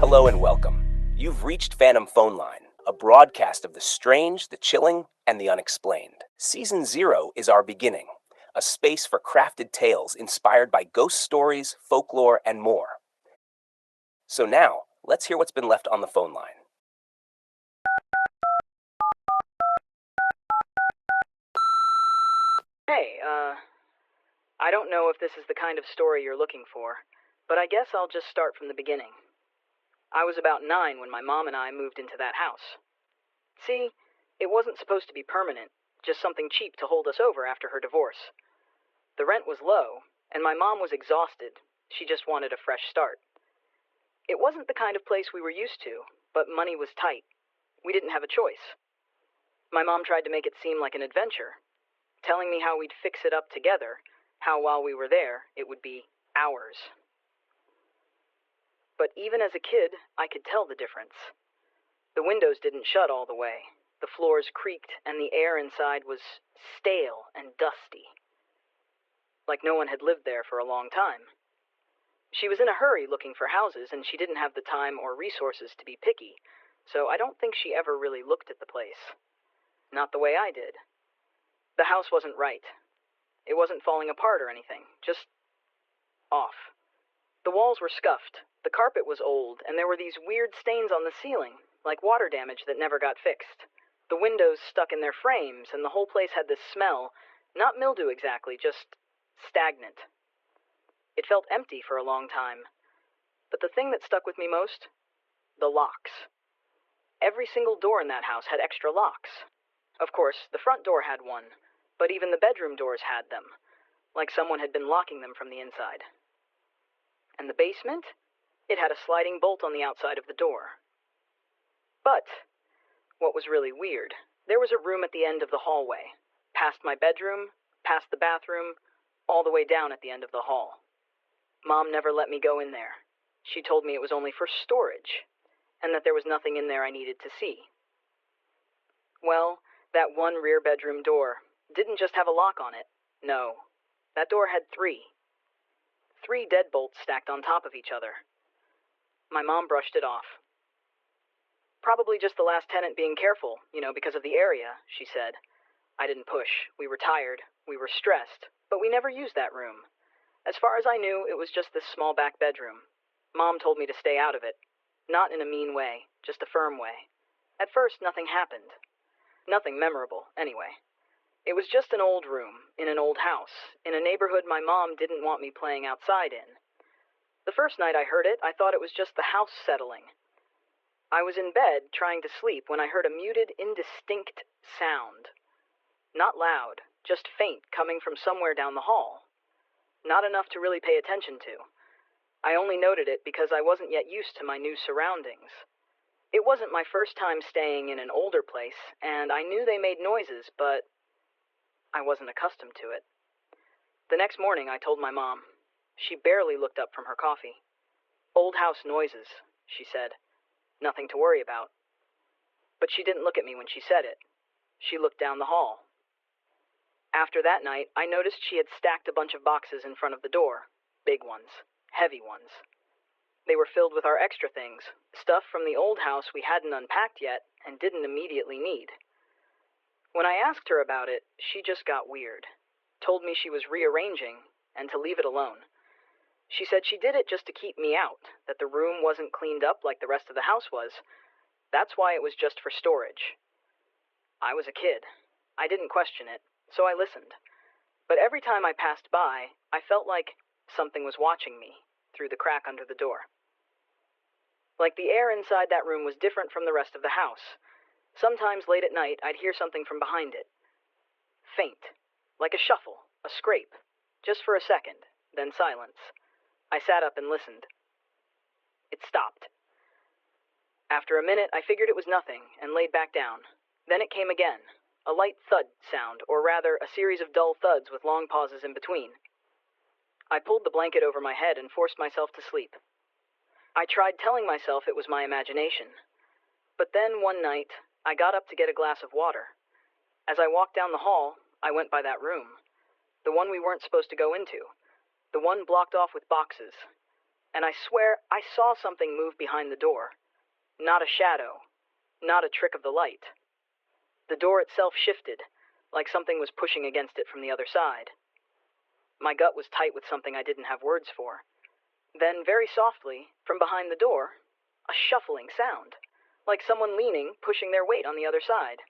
Hello and welcome. You've reached Phantom Phone Line, a broadcast of the strange, the chilling, and the unexplained. Season 0 is our beginning, a space for crafted tales inspired by ghost stories, folklore, and more. So now, let's hear what's been left on the phone line. Hey, I don't know if this is the kind of story you're looking for, but I guess I'll just start from the beginning. I was about 9 when my mom and I moved into that house. See, it wasn't supposed to be permanent, just something cheap to hold us over after her divorce. The rent was low, and my mom was exhausted. She just wanted a fresh start. It wasn't the kind of place we were used to, but money was tight. We didn't have a choice. My mom tried to make it seem like an adventure, telling me how we'd fix it up together, how while we were there, it would be ours. But even as a kid, I could tell the difference. The windows didn't shut all the way. The floors creaked, and the air inside was stale and dusty, like no one had lived there for a long time. She was in a hurry looking for houses, and she didn't have the time or resources to be picky, so I don't think she ever really looked at the place. Not the way I did. The house wasn't right. It wasn't falling apart or anything, just off. The walls were scuffed, the carpet was old, and there were these weird stains on the ceiling, like water damage that never got fixed. The windows stuck in their frames, and the whole place had this smell, not mildew exactly, just stagnant. It felt empty for a long time. But the thing that stuck with me most? The locks. Every single door in that house had extra locks. Of course, the front door had one, but even the bedroom doors had them, like someone had been locking them from the inside. And the basement? It had a sliding bolt on the outside of the door. But what was really weird, there was a room at the end of the hallway, past my bedroom, past the bathroom, all the way down at the end of the hall. Mom never let me go in there. She told me it was only for storage, and that there was nothing in there I needed to see. Well, that one rear bedroom door didn't just have a lock on it. No, that door had 3. 3 deadbolts stacked on top of each other. My mom brushed it off. Probably just the last tenant being careful, because of the area, she said. I didn't push. We were tired. We were stressed. But we never used that room. As far as I knew, it was just this small back bedroom. Mom told me to stay out of it. Not in a mean way, just a firm way. At first, nothing happened. Nothing memorable, anyway. It was just an old room, in an old house, in a neighborhood my mom didn't want me playing outside in. The first night I heard it, I thought it was just the house settling. I was in bed, trying to sleep, when I heard a muted, indistinct sound. Not loud, just faint, coming from somewhere down the hall. Not enough to really pay attention to. I only noted it because I wasn't yet used to my new surroundings. It wasn't my first time staying in an older place, and I knew they made noises, but I wasn't accustomed to it. The next morning, I told my mom. She barely looked up from her coffee. Old house noises, she said. Nothing to worry about. But she didn't look at me when she said it. She looked down the hall. After that night, I noticed she had stacked a bunch of boxes in front of the door. Big ones. Heavy ones. They were filled with our extra things, stuff from the old house we hadn't unpacked yet and didn't immediately need. When I asked her about it, she just got weird. Told me she was rearranging and to leave it alone. She said she did it just to keep me out, that the room wasn't cleaned up like the rest of the house was. That's why it was just for storage. I was a kid. I didn't question it, so I listened. But every time I passed by, I felt like something was watching me through the crack under the door. Like the air inside that room was different from the rest of the house. Sometimes late at night, I'd hear something from behind it. Faint, like a shuffle, a scrape, just for a second, then silence. I sat up and listened. It stopped. After a minute, I figured it was nothing and laid back down. Then it came again, a light thud sound, or rather, a series of dull thuds with long pauses in between. I pulled the blanket over my head and forced myself to sleep. I tried telling myself it was my imagination. But then, one night, I got up to get a glass of water. As I walked down the hall, I went by that room. The one we weren't supposed to go into. The one blocked off with boxes. and I swear I saw something move behind the door. Not a shadow, not a trick of the light. The door itself shifted, like something was pushing against it from the other side. My gut was tight with something I didn't have words for. Then, very softly, from behind the door, a shuffling sound, like someone leaning, pushing their weight on the other side.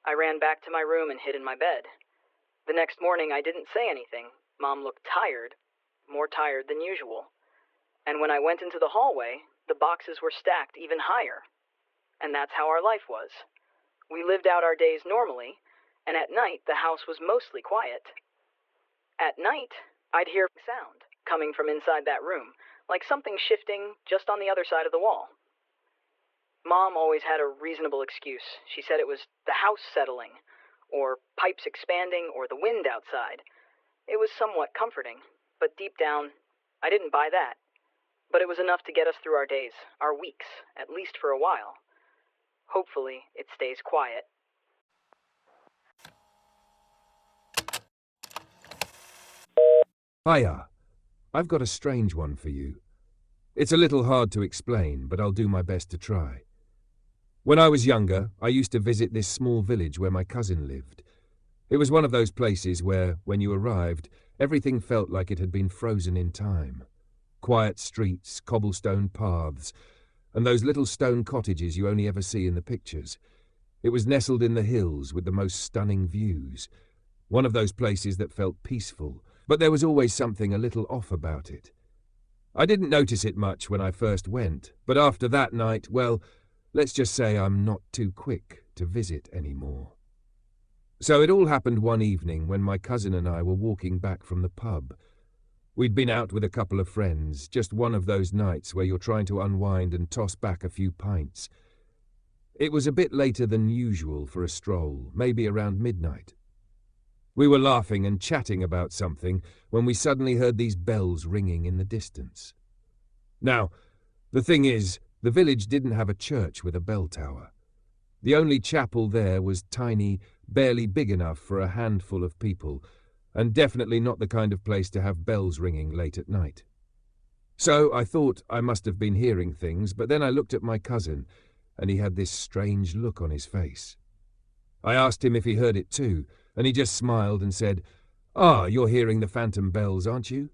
I ran back to my room and hid in my bed. The next morning, I didn't say anything. Mom looked tired, more tired than usual. And when I went into the hallway, the boxes were stacked even higher. And that's how our life was. We lived out our days normally, and at night, the house was mostly quiet. At night, I'd hear sound coming from inside that room, like something shifting just on the other side of the wall. Mom always had a reasonable excuse. She said it was the house settling, or pipes expanding, or the wind outside. It was somewhat comforting, but deep down, I didn't buy that. But it was enough to get us through our days, our weeks, at least for a while. Hopefully, it stays quiet. Hiya. I've got a strange one for you. It's a little hard to explain, but I'll do my best to try. When I was younger, I used to visit this small village where my cousin lived. It was one of those places where, when you arrived, everything felt like it had been frozen in time. Quiet streets, cobblestone paths, and those little stone cottages you only ever see in the pictures. It was nestled in the hills with the most stunning views. One of those places that felt peaceful, but there was always something a little off about it. I didn't notice it much when I first went, but after that night, well, let's just say I'm not too quick to visit anymore. So it all happened one evening when my cousin and I were walking back from the pub. We'd been out with a couple of friends, just one of those nights where you're trying to unwind and toss back a few pints. It was a bit later than usual for a stroll, maybe around midnight. We were laughing and chatting about something when we suddenly heard these bells ringing in the distance. Now, the thing is, the village didn't have a church with a bell tower. The only chapel there was tiny, barely big enough for a handful of people, and definitely not the kind of place to have bells ringing late at night. So I thought I must have been hearing things, but then I looked at my cousin, and he had this strange look on his face. I asked him if he heard it too, and he just smiled and said, "Ah, you're hearing the phantom bells, aren't you?"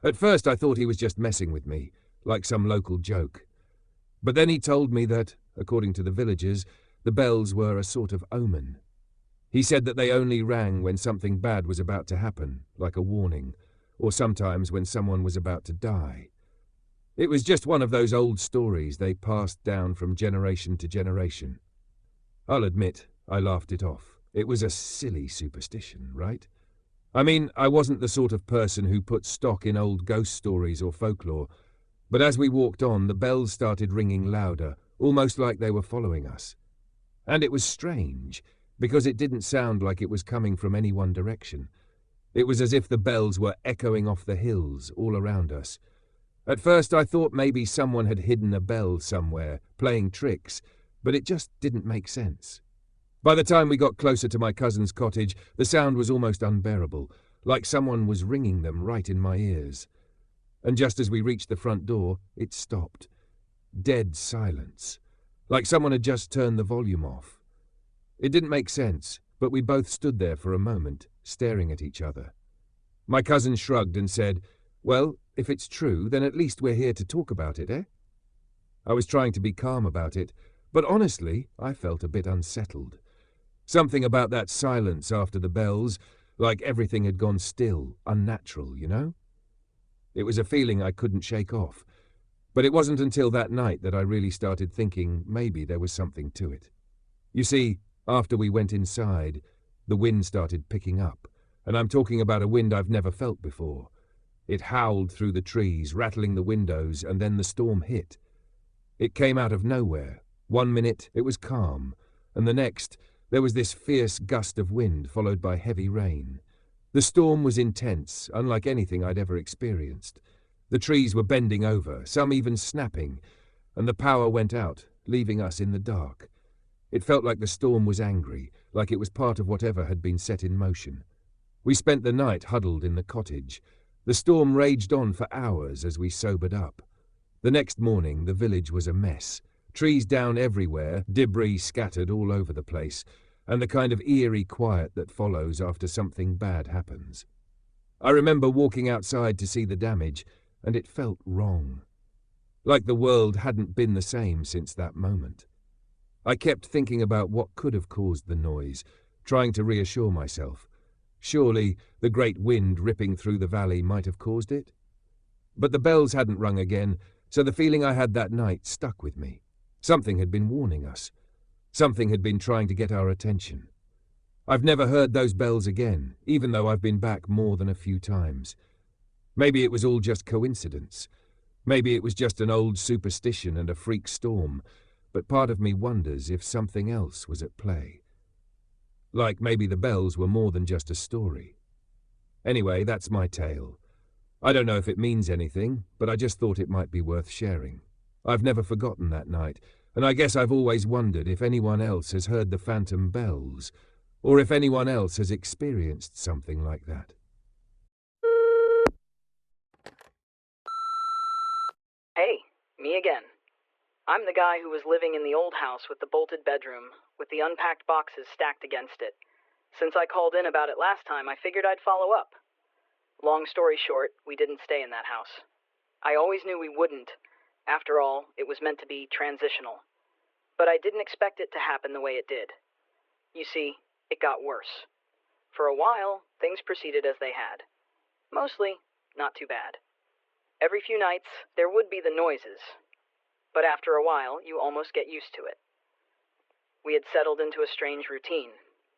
At first I thought he was just messing with me, like some local joke. But then he told me that, according to the villagers, the bells were a sort of omen. He said that they only rang when something bad was about to happen, like a warning, or sometimes when someone was about to die. It was just one of those old stories they passed down from generation to generation. I'll admit, I laughed it off. It was a silly superstition, right? I mean, I wasn't the sort of person who put stock in old ghost stories or folklore, but as we walked on, the bells started ringing louder, almost like they were following us. And it was strange, because it didn't sound like it was coming from any one direction. It was as if the bells were echoing off the hills all around us. At first I thought maybe someone had hidden a bell somewhere, playing tricks, but it just didn't make sense. By the time we got closer to my cousin's cottage, the sound was almost unbearable, like someone was ringing them right in my ears. And just as we reached the front door, it stopped. Dead silence, like someone had just turned the volume off. It didn't make sense, but we both stood there for a moment, staring at each other. My cousin shrugged and said, "Well, if it's true, then at least we're here to talk about it, eh?" I was trying to be calm about it, but honestly, I felt a bit unsettled. Something about that silence after the bells, like everything had gone still, unnatural, you know? It was a feeling I couldn't shake off, but it wasn't until that night that I really started thinking maybe there was something to it. You see, after we went inside, the wind started picking up, and I'm talking about a wind I've never felt before. It howled through the trees, rattling the windows, and then the storm hit. It came out of nowhere. One minute it was calm, and the next there was this fierce gust of wind followed by heavy rain. The storm was intense, unlike anything I'd ever experienced. The trees were bending over, some even snapping, and the power went out, leaving us in the dark. It felt like the storm was angry, like it was part of whatever had been set in motion. We spent the night huddled in the cottage. The storm raged on for hours as we sobered up. The next morning, the village was a mess. Trees down everywhere, debris scattered all over the place, and the kind of eerie quiet that follows after something bad happens. I remember walking outside to see the damage, and it felt wrong. Like the world hadn't been the same since that moment. I kept thinking about what could have caused the noise, trying to reassure myself. Surely the great wind ripping through the valley might have caused it? But the bells hadn't rung again, so the feeling I had that night stuck with me. Something had been warning us. Something had been trying to get our attention. I've never heard those bells again, even though I've been back more than a few times. Maybe it was all just coincidence. Maybe it was just an old superstition and a freak storm, but part of me wonders if something else was at play. Like maybe the bells were more than just a story. Anyway, that's my tale. I don't know if it means anything, but I just thought it might be worth sharing. I've never forgotten that night, and I guess I've always wondered if anyone else has heard the phantom bells, or if anyone else has experienced something like that. Hey, me again. I'm the guy who was living in the old house with the bolted bedroom, with the unpacked boxes stacked against it. Since I called in about it last time, I figured I'd follow up. Long story short, we didn't stay in that house. I always knew we wouldn't. After all, it was meant to be transitional. But I didn't expect it to happen the way it did. You see, it got worse. For a while, things proceeded as they had. Mostly, not too bad. Every few nights, there would be the noises. But after a while, you almost get used to it. We had settled into a strange routine.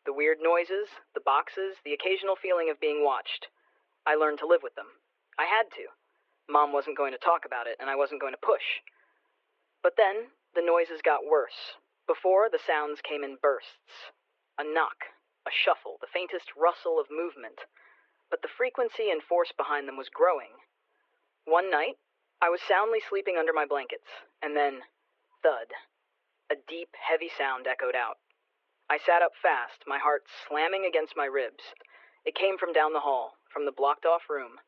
The weird noises, the boxes, the occasional feeling of being watched. I learned to live with them. I had to. Mom wasn't going to talk about it, and I wasn't going to push. But then, the noises got worse. Before, the sounds came in bursts. A knock, a shuffle, the faintest rustle of movement. But the frequency and force behind them was growing. One night, I was soundly sleeping under my blankets, and then, thud. A deep, heavy sound echoed out. I sat up fast, my heart slamming against my ribs. It came from down the hall, from the blocked-off room.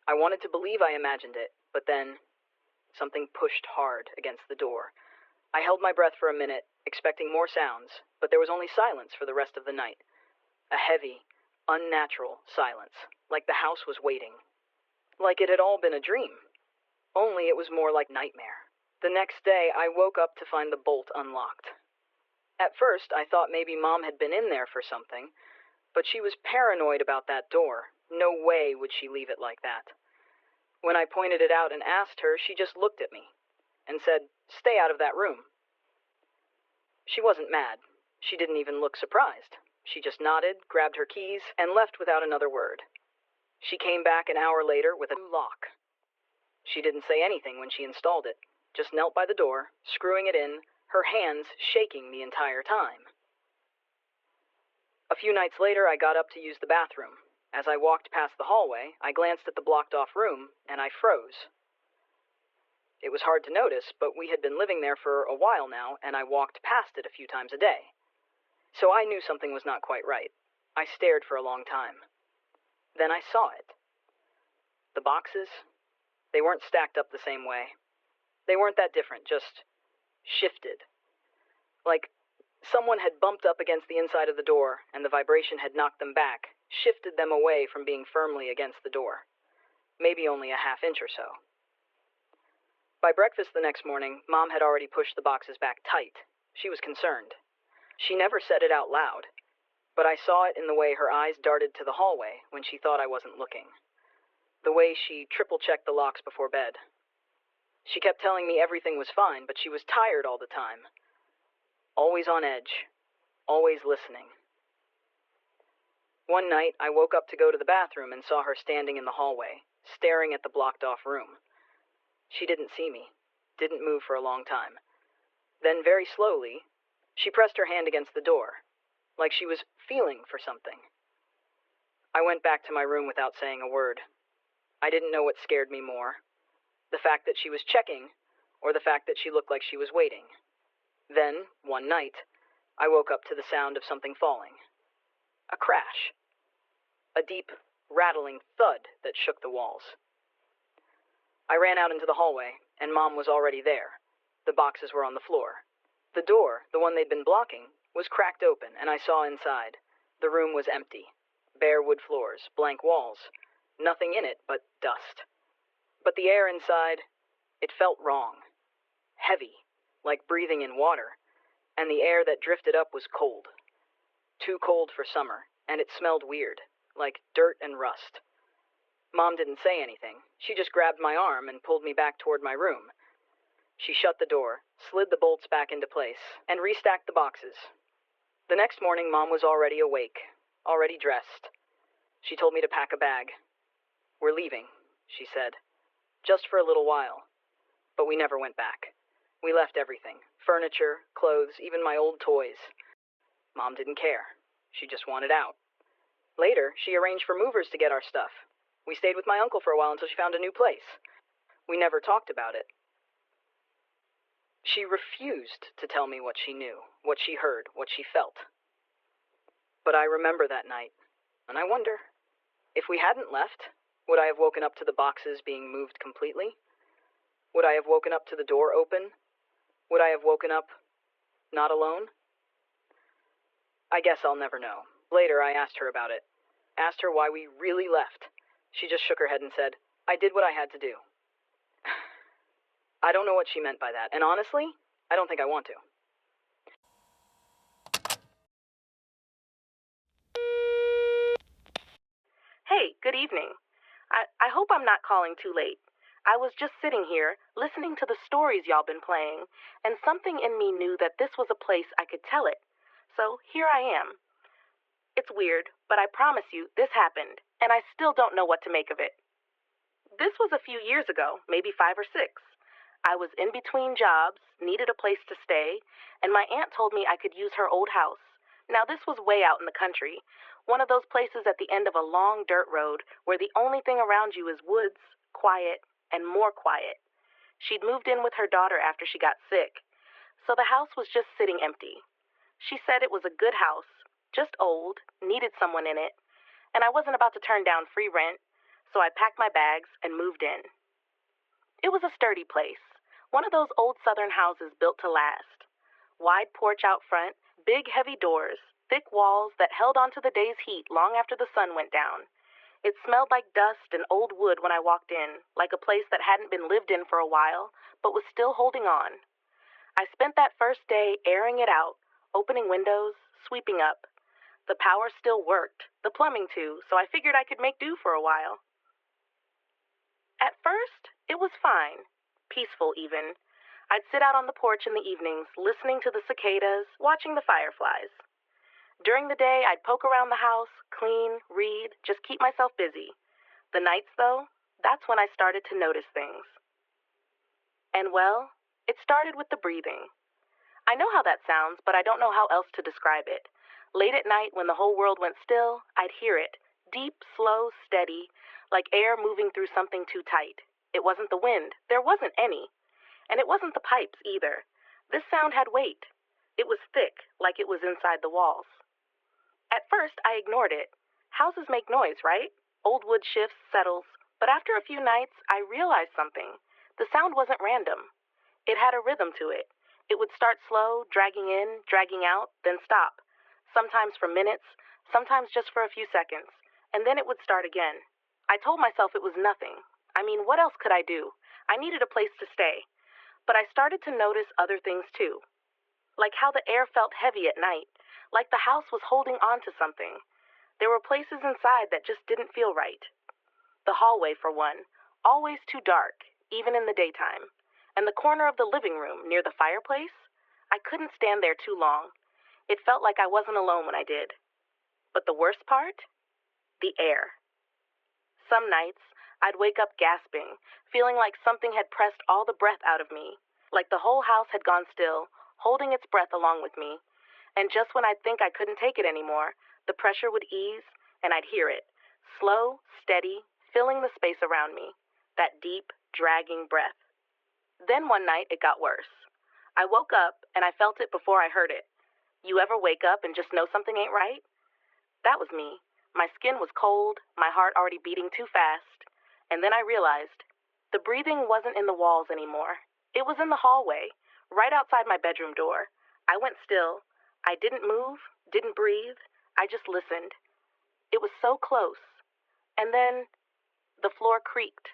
I wanted to believe I imagined it, but then something pushed hard against the door. I held my breath for a minute, expecting more sounds, but there was only silence for the rest of the night. A heavy, unnatural silence, like the house was waiting. Like it had all been a dream. Only it was more like nightmare. The next day, I woke up to find the bolt unlocked. At first, I thought maybe Mom had been in there for something, but she was paranoid about that door. No way would she leave it like that. When I pointed it out and asked her, she just looked at me and said, "Stay out of that room." She wasn't mad. She didn't even look surprised. She just nodded, grabbed her keys, and left without another word. She came back an hour later with a lock. She didn't say anything when she installed it, just knelt by the door, screwing it in, her hands shaking the entire time. A few nights later, I got up to use the bathroom. As I walked past the hallway, I glanced at the blocked-off room, and I froze. It was hard to notice, but we had been living there for a while now, and I walked past it a few times a day. So I knew something was not quite right. I stared for a long time. Then I saw it. The boxes, they weren't stacked up the same way. They weren't that different, just shifted. Like someone had bumped up against the inside of the door, and the vibration had knocked them back, shifted them away from being firmly against the door. Maybe only a half-inch or so. By breakfast the next morning, Mom had already pushed the boxes back tight. She was concerned. She never said it out loud, but I saw it in the way her eyes darted to the hallway when she thought I wasn't looking. The way she triple-checked the locks before bed. She kept telling me everything was fine, but she was tired all the time. Always on edge. Always listening. One night, I woke up to go to the bathroom and saw her standing in the hallway, staring at the blocked-off room. She didn't see me, didn't move for a long time. Then, very slowly, she pressed her hand against the door, like she was feeling for something. I went back to my room without saying a word. I didn't know what scared me more, the fact that she was checking, or the fact that she looked like she was waiting. Then, one night, I woke up to the sound of something falling. A crash. A deep rattling thud that shook the walls. I ran out into the hallway, and Mom was already there. The boxes were on the floor. The door, the one they'd been blocking, was cracked open, and I saw inside. The room was empty. Bare wood floors, blank walls. Nothing in it but dust. But the air inside, it felt wrong. Heavy, like breathing in water. And the air that drifted up was cold. Too cold for summer, and it smelled weird, like dirt and rust. Mom didn't say anything. She just grabbed my arm and pulled me back toward my room. She shut the door, slid the bolts back into place, and restacked the boxes. The next morning, Mom was already awake, already dressed. She told me to pack a bag. "We're leaving," she said. "Just for a little while." But we never went back. We left everything. Furniture, clothes, even my old toys. Mom didn't care. She just wanted out. Later, she arranged for movers to get our stuff. We stayed with my uncle for a while until she found a new place. We never talked about it. She refused to tell me what she knew, what she heard, what she felt. But I remember that night, and I wonder, if we hadn't left, would I have woken up to the boxes being moved completely? Would I have woken up to the door open? Would I have woken up not alone? I guess I'll never know. Later, I asked her about it. Asked her why we really left. She just shook her head and said, "I did what I had to do." I don't know what she meant by that, and honestly, I don't think I want to. Hey, good evening. I hope I'm not calling too late. I was just sitting here, listening to the stories y'all been playing, and something in me knew that this was a place I could tell it. So here I am. It's weird, but I promise you, this happened, and I still don't know what to make of it. This was a few years ago, maybe 5 or 6. I was in between jobs, needed a place to stay, and my aunt told me I could use her old house. Now, this was way out in the country, one of those places at the end of a long dirt road where the only thing around you is woods, quiet, and more quiet. She'd moved in with her daughter after she got sick, so the house was just sitting empty. She said it was a good house, just old, needed someone in it, and I wasn't about to turn down free rent, so I packed my bags and moved in. It was a sturdy place, one of those old Southern houses built to last. Wide porch out front, big heavy doors, thick walls that held onto the day's heat long after the sun went down. It smelled like dust and old wood when I walked in, like a place that hadn't been lived in for a while, but was still holding on. I spent that first day airing it out, opening windows, sweeping up. The power still worked, the plumbing too, so I figured I could make do for a while. At first, it was fine, peaceful even. I'd sit out on the porch in the evenings, listening to the cicadas, watching the fireflies. During the day, I'd poke around the house, clean, read, just keep myself busy. The nights, though, that's when I started to notice things. And well, it started with the breathing. I know how that sounds, but I don't know how else to describe it. Late at night, when the whole world went still, I'd hear it, deep, slow, steady, like air moving through something too tight. It wasn't the wind. There wasn't any. And it wasn't the pipes, either. This sound had weight. It was thick, like it was inside the walls. At first, I ignored it. Houses make noise, right? Old wood shifts, settles. But after a few nights, I realized something. The sound wasn't random. It had a rhythm to it. It would start slow, dragging in, dragging out, then stop. Sometimes for minutes, sometimes just for a few seconds. And then it would start again. I told myself it was nothing. I mean, what else could I do? I needed a place to stay. But I started to notice other things too. Like how the air felt heavy at night. Like the house was holding on to something. There were places inside that just didn't feel right. The hallway, for one, always too dark, even in the daytime. And the corner of the living room, near the fireplace, I couldn't stand there too long. It felt like I wasn't alone when I did. But the worst part? The air. Some nights, I'd wake up gasping, feeling like something had pressed all the breath out of me, like the whole house had gone still, holding its breath along with me. And just when I'd think I couldn't take it anymore, the pressure would ease, and I'd hear it, slow, steady, filling the space around me, that deep, dragging breath. Then one night, it got worse. I woke up, and I felt it before I heard it. You ever wake up and just know something ain't right? That was me. My skin was cold, my heart already beating too fast, and then I realized the breathing wasn't in the walls anymore. It was in the hallway, right outside my bedroom door. I went still. I didn't move, didn't breathe. I just listened. It was so close. And then the floor creaked.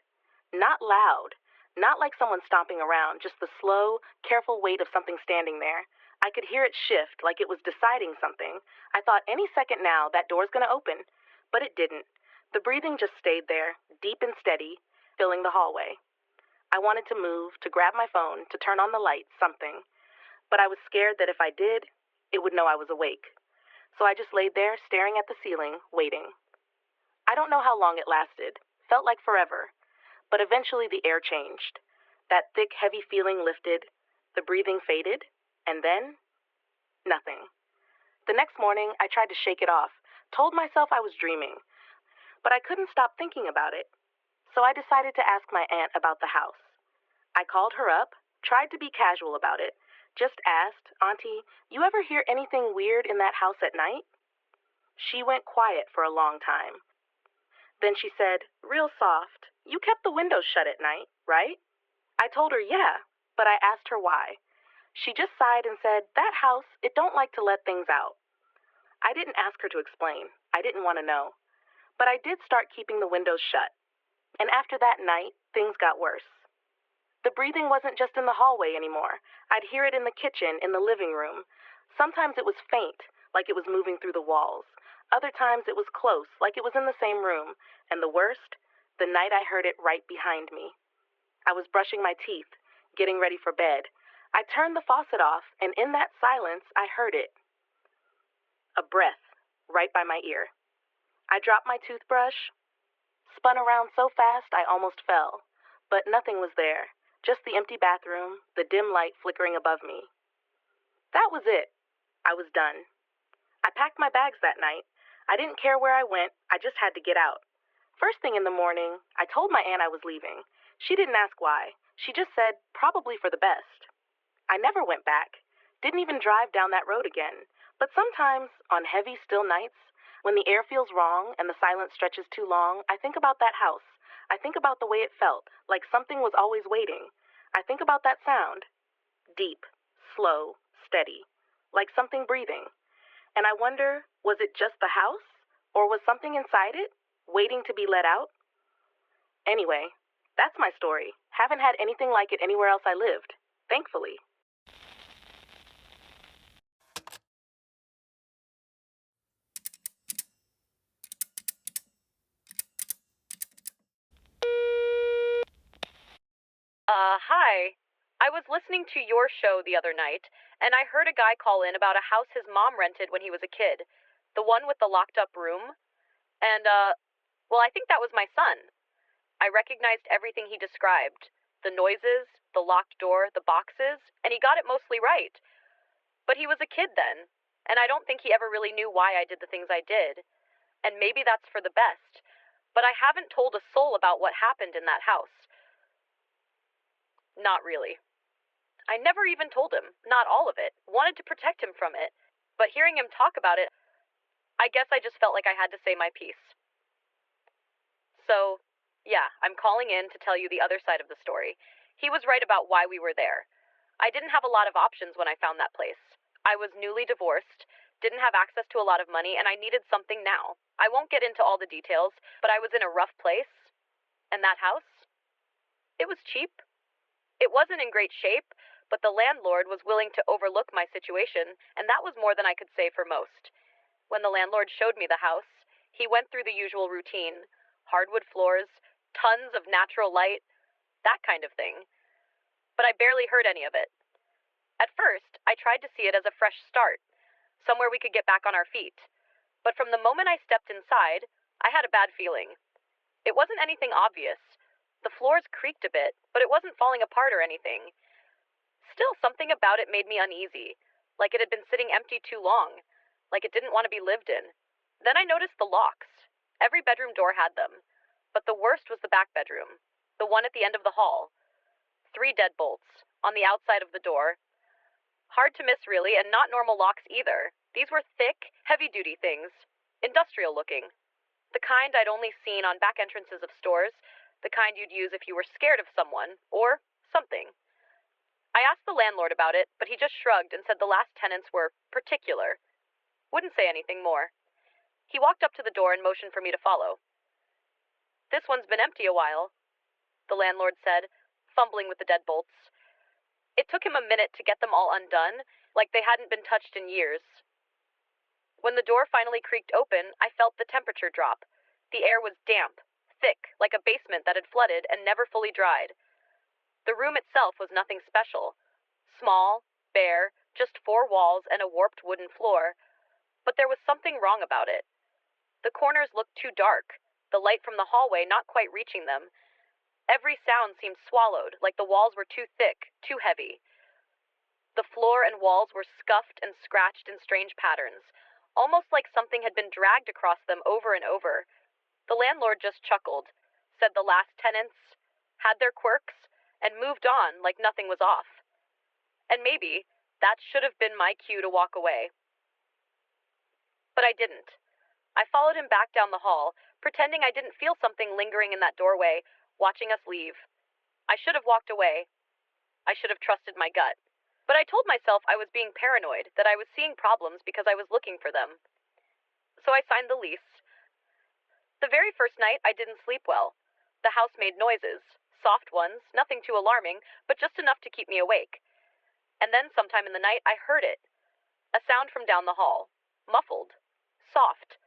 Not loud, not like someone stomping around, just the slow, careful weight of something standing there. I could hear it shift, like it was deciding something. I thought any second now that door's gonna open, but it didn't. The breathing just stayed there, deep and steady, filling the hallway. I wanted to move, to grab my phone, to turn on the light, something. But I was scared that if I did, it would know I was awake. So I just laid there, staring at the ceiling, waiting. I don't know how long it lasted. Felt like forever. But eventually the air changed. That thick, heavy feeling lifted. The breathing faded. And then, nothing. The next morning, I tried to shake it off. Told myself I was dreaming. But I couldn't stop thinking about it. So I decided to ask my aunt about the house. I called her up, tried to be casual about it. Just asked, "Auntie, you ever hear anything weird in that house at night?" She went quiet for a long time. Then she said, real soft, "You kept the windows shut at night, right?" I told her, yeah, but I asked her why. She just sighed and said, "That house, it don't like to let things out." I didn't ask her to explain. I didn't want to know. But I did start keeping the windows shut. And after that night, things got worse. The breathing wasn't just in the hallway anymore. I'd hear it in the kitchen, in the living room. Sometimes it was faint, like it was moving through the walls. Other times it was close, like it was in the same room. And the worst, the night I heard it right behind me. I was brushing my teeth, getting ready for bed. I turned the faucet off, and in that silence, I heard it. A breath, right by my ear. I dropped my toothbrush, spun around so fast I almost fell. But nothing was there, just the empty bathroom, the dim light flickering above me. That was it. I was done. I packed my bags that night. I didn't care where I went, I just had to get out. First thing in the morning, I told my aunt I was leaving. She didn't ask why. She just said, probably for the best. I never went back. Didn't even drive down that road again. But sometimes, on heavy, still nights, when the air feels wrong and the silence stretches too long, I think about that house. I think about the way it felt, like something was always waiting. I think about that sound. Deep, slow, steady, like something breathing. And I wonder, was it just the house? Or was something inside it, waiting to be let out? Anyway, that's my story. Haven't had anything like it anywhere else I lived, thankfully. Hi. I was listening to your show the other night, and I heard a guy call in about a house his mom rented when he was a kid. The one with the locked up room. And, well, I think that was my son. I recognized everything he described. The noises, the locked door, the boxes, and he got it mostly right. But he was a kid then, and I don't think he ever really knew why I did the things I did. And maybe that's for the best. But I haven't told a soul about what happened in that house. Not really. I never even told him, not all of it. Wanted to protect him from it. But hearing him talk about it, I guess I just felt like I had to say my piece. So, yeah, I'm calling in to tell you the other side of the story. He was right about why we were there. I didn't have a lot of options when I found that place. I was newly divorced, didn't have access to a lot of money, and I needed something now. I won't get into all the details, but I was in a rough place. And that house? It was cheap. It wasn't in great shape, but the landlord was willing to overlook my situation, and that was more than I could say for most. When the landlord showed me the house, he went through the usual routine: hardwood floors, tons of natural light, that kind of thing. But I barely heard any of it. At first, I tried to see it as a fresh start, somewhere we could get back on our feet. But from the moment I stepped inside, I had a bad feeling. It wasn't anything obvious. The floors creaked a bit, but it wasn't falling apart or anything. Still, something about it made me uneasy, like it had been sitting empty too long, like it didn't want to be lived in. Then I noticed the locks. Every bedroom door had them. But the worst was the back bedroom, the one at the end of the hall. 3 deadbolts, on the outside of the door. Hard to miss, really, and not normal locks either. These were thick, heavy-duty things. Industrial looking. The kind I'd only seen on back entrances of stores, the kind you'd use if you were scared of someone or something. I asked the landlord about it, but he just shrugged and said the last tenants were particular. Wouldn't say anything more. He walked up to the door and motioned for me to follow. "This one's been empty a while," the landlord said, fumbling with the deadbolts. It took him a minute to get them all undone, like they hadn't been touched in years. When the door finally creaked open, I felt the temperature drop. The air was damp, thick, like a basement that had flooded and never fully dried. The room itself was nothing special. Small, bare, just 4 walls and a warped wooden floor. But there was something wrong about it. The corners looked too dark, the light from the hallway not quite reaching them. Every sound seemed swallowed, like the walls were too thick, too heavy. The floor and walls were scuffed and scratched in strange patterns, almost like something had been dragged across them over and over. The landlord just chuckled, said the last tenants had their quirks, and moved on like nothing was off. And maybe that should have been my cue to walk away. But I didn't. I followed him back down the hall, pretending I didn't feel something lingering in that doorway, watching us leave. I should have walked away. I should have trusted my gut. But I told myself I was being paranoid, that I was seeing problems because I was looking for them. So I signed the lease. The very first night, I didn't sleep well. The house made noises, soft ones, nothing too alarming, but just enough to keep me awake. And then sometime in the night, I heard it. A sound from down the hall. Muffled. Soft.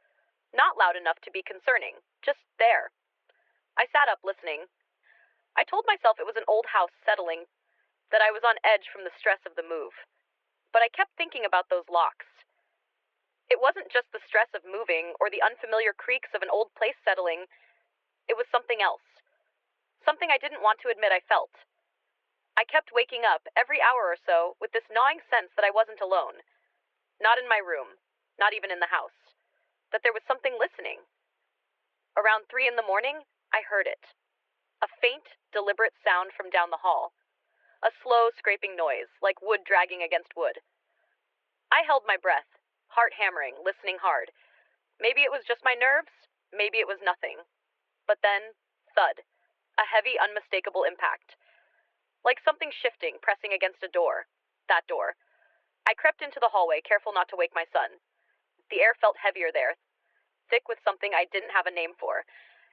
Not loud enough to be concerning. Just there. I sat up listening. I told myself it was an old house settling, that I was on edge from the stress of the move. But I kept thinking about those locks. It wasn't just the stress of moving or the unfamiliar creaks of an old place settling. It was something else. Something I didn't want to admit I felt. I kept waking up every hour or so with this gnawing sense that I wasn't alone. Not in my room. Not even in the house. That there was something listening. Around 3 in the morning, I heard it. A faint, deliberate sound from down the hall. A slow, scraping noise, like wood dragging against wood. I held my breath, heart hammering, listening hard. Maybe it was just my nerves, maybe it was nothing. But then, thud. A heavy, unmistakable impact. Like something shifting, pressing against a door. That door. I crept into the hallway, careful not to wake my son. The air felt heavier there, thick with something I didn't have a name for.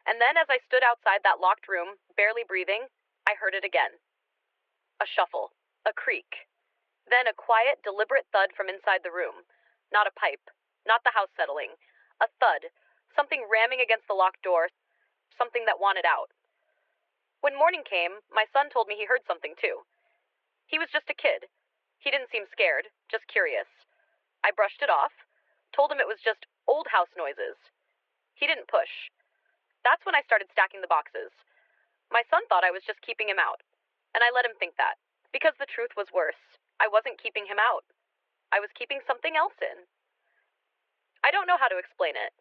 And then as I stood outside that locked room, barely breathing, I heard it again. A shuffle. A creak. Then a quiet, deliberate thud from inside the room. Not a pipe. Not the house settling. A thud. Something ramming against the locked door. Something that wanted out. When morning came, my son told me he heard something too. He was just a kid. He didn't seem scared, just curious. I brushed it off, told him it was just old house noises. He didn't push. That's when I started stacking the boxes. My son thought I was just keeping him out, and I let him think that, because the truth was worse. I wasn't keeping him out. I was keeping something else in. I don't know how to explain it.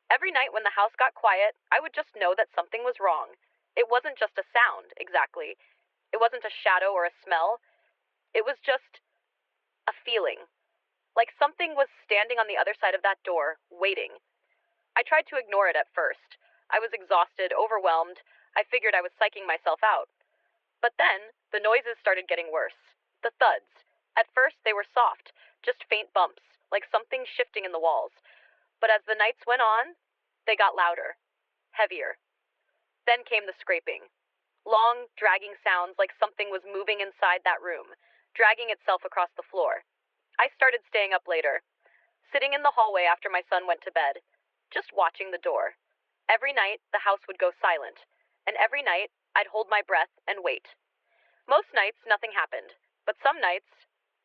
Every night when the house got quiet, I would just know that something was wrong. It wasn't just a sound, exactly. It wasn't a shadow or a smell. It was just a feeling. Like something was standing on the other side of that door, waiting. I tried to ignore it at first. I was exhausted, overwhelmed. I figured I was psyching myself out. But then, the noises started getting worse. The thuds. At first, they were soft, just faint bumps, like something shifting in the walls. But as the nights went on, they got louder, heavier. Then came the scraping. Long, dragging sounds like something was moving inside that room, dragging itself across the floor. I started staying up later, sitting in the hallway after my son went to bed, just watching the door. Every night, the house would go silent, and every night, I'd hold my breath and wait. Most nights, nothing happened, but some nights,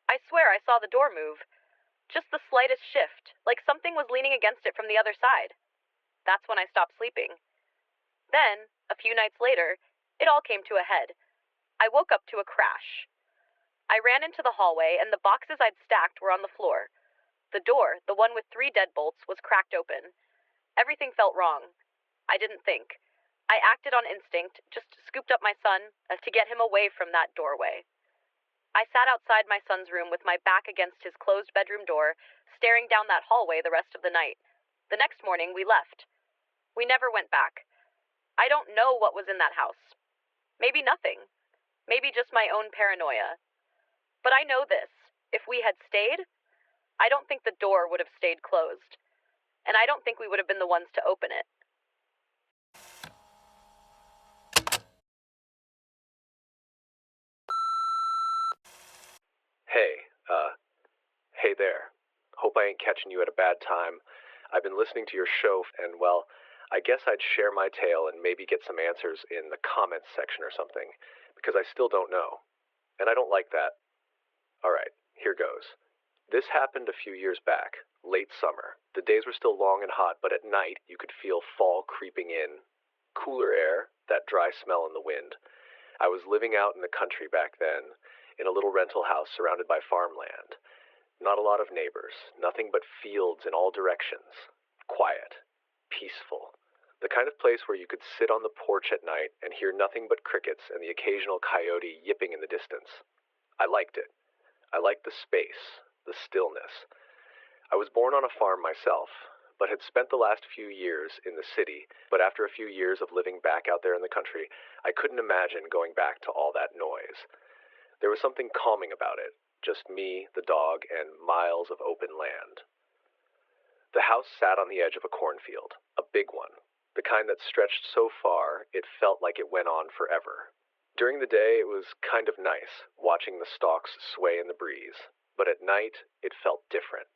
I swear I saw the door move. Just the slightest shift, like something was leaning against it from the other side. That's when I stopped sleeping. Then, a few nights later, it all came to a head. I woke up to a crash. I ran into the hallway, and the boxes I'd stacked were on the floor. The door, the one with 3 deadbolts, was cracked open. Everything felt wrong. I didn't think. I acted on instinct, just scooped up my son to get him away from that doorway. I sat outside my son's room with my back against his closed bedroom door, staring down that hallway the rest of the night. The next morning, we left. We never went back. I don't know what was in that house. Maybe nothing. Maybe just my own paranoia. But I know this. If we had stayed, I don't think the door would have stayed closed. And I don't think we would have been the ones to open it. Hey there. Hope I ain't catching you at a bad time. I've been listening to your show, and well, I guess I'd share my tale and maybe get some answers in the comments section or something, because I still don't know. And I don't like that. Alright, here goes. This happened a few years back, late summer. The days were still long and hot, but at night you could feel fall creeping in. Cooler air, that dry smell in the wind. I was living out in the country back then, in a little rental house surrounded by farmland. Not a lot of neighbors, nothing but fields in all directions. Quiet. Peaceful. The kind of place where you could sit on the porch at night and hear nothing but crickets and the occasional coyote yipping in the distance. I liked it. I liked the space, the stillness. I was born on a farm myself, but had spent the last few years in the city. But after a few years of living back out there in the country, I couldn't imagine going back to all that noise. There was something calming about it. Just me, the dog, and miles of open land. The house sat on the edge of a cornfield, a big one, the kind that stretched so far it felt like it went on forever. During the day it was kind of nice, watching the stalks sway in the breeze, but at night it felt different.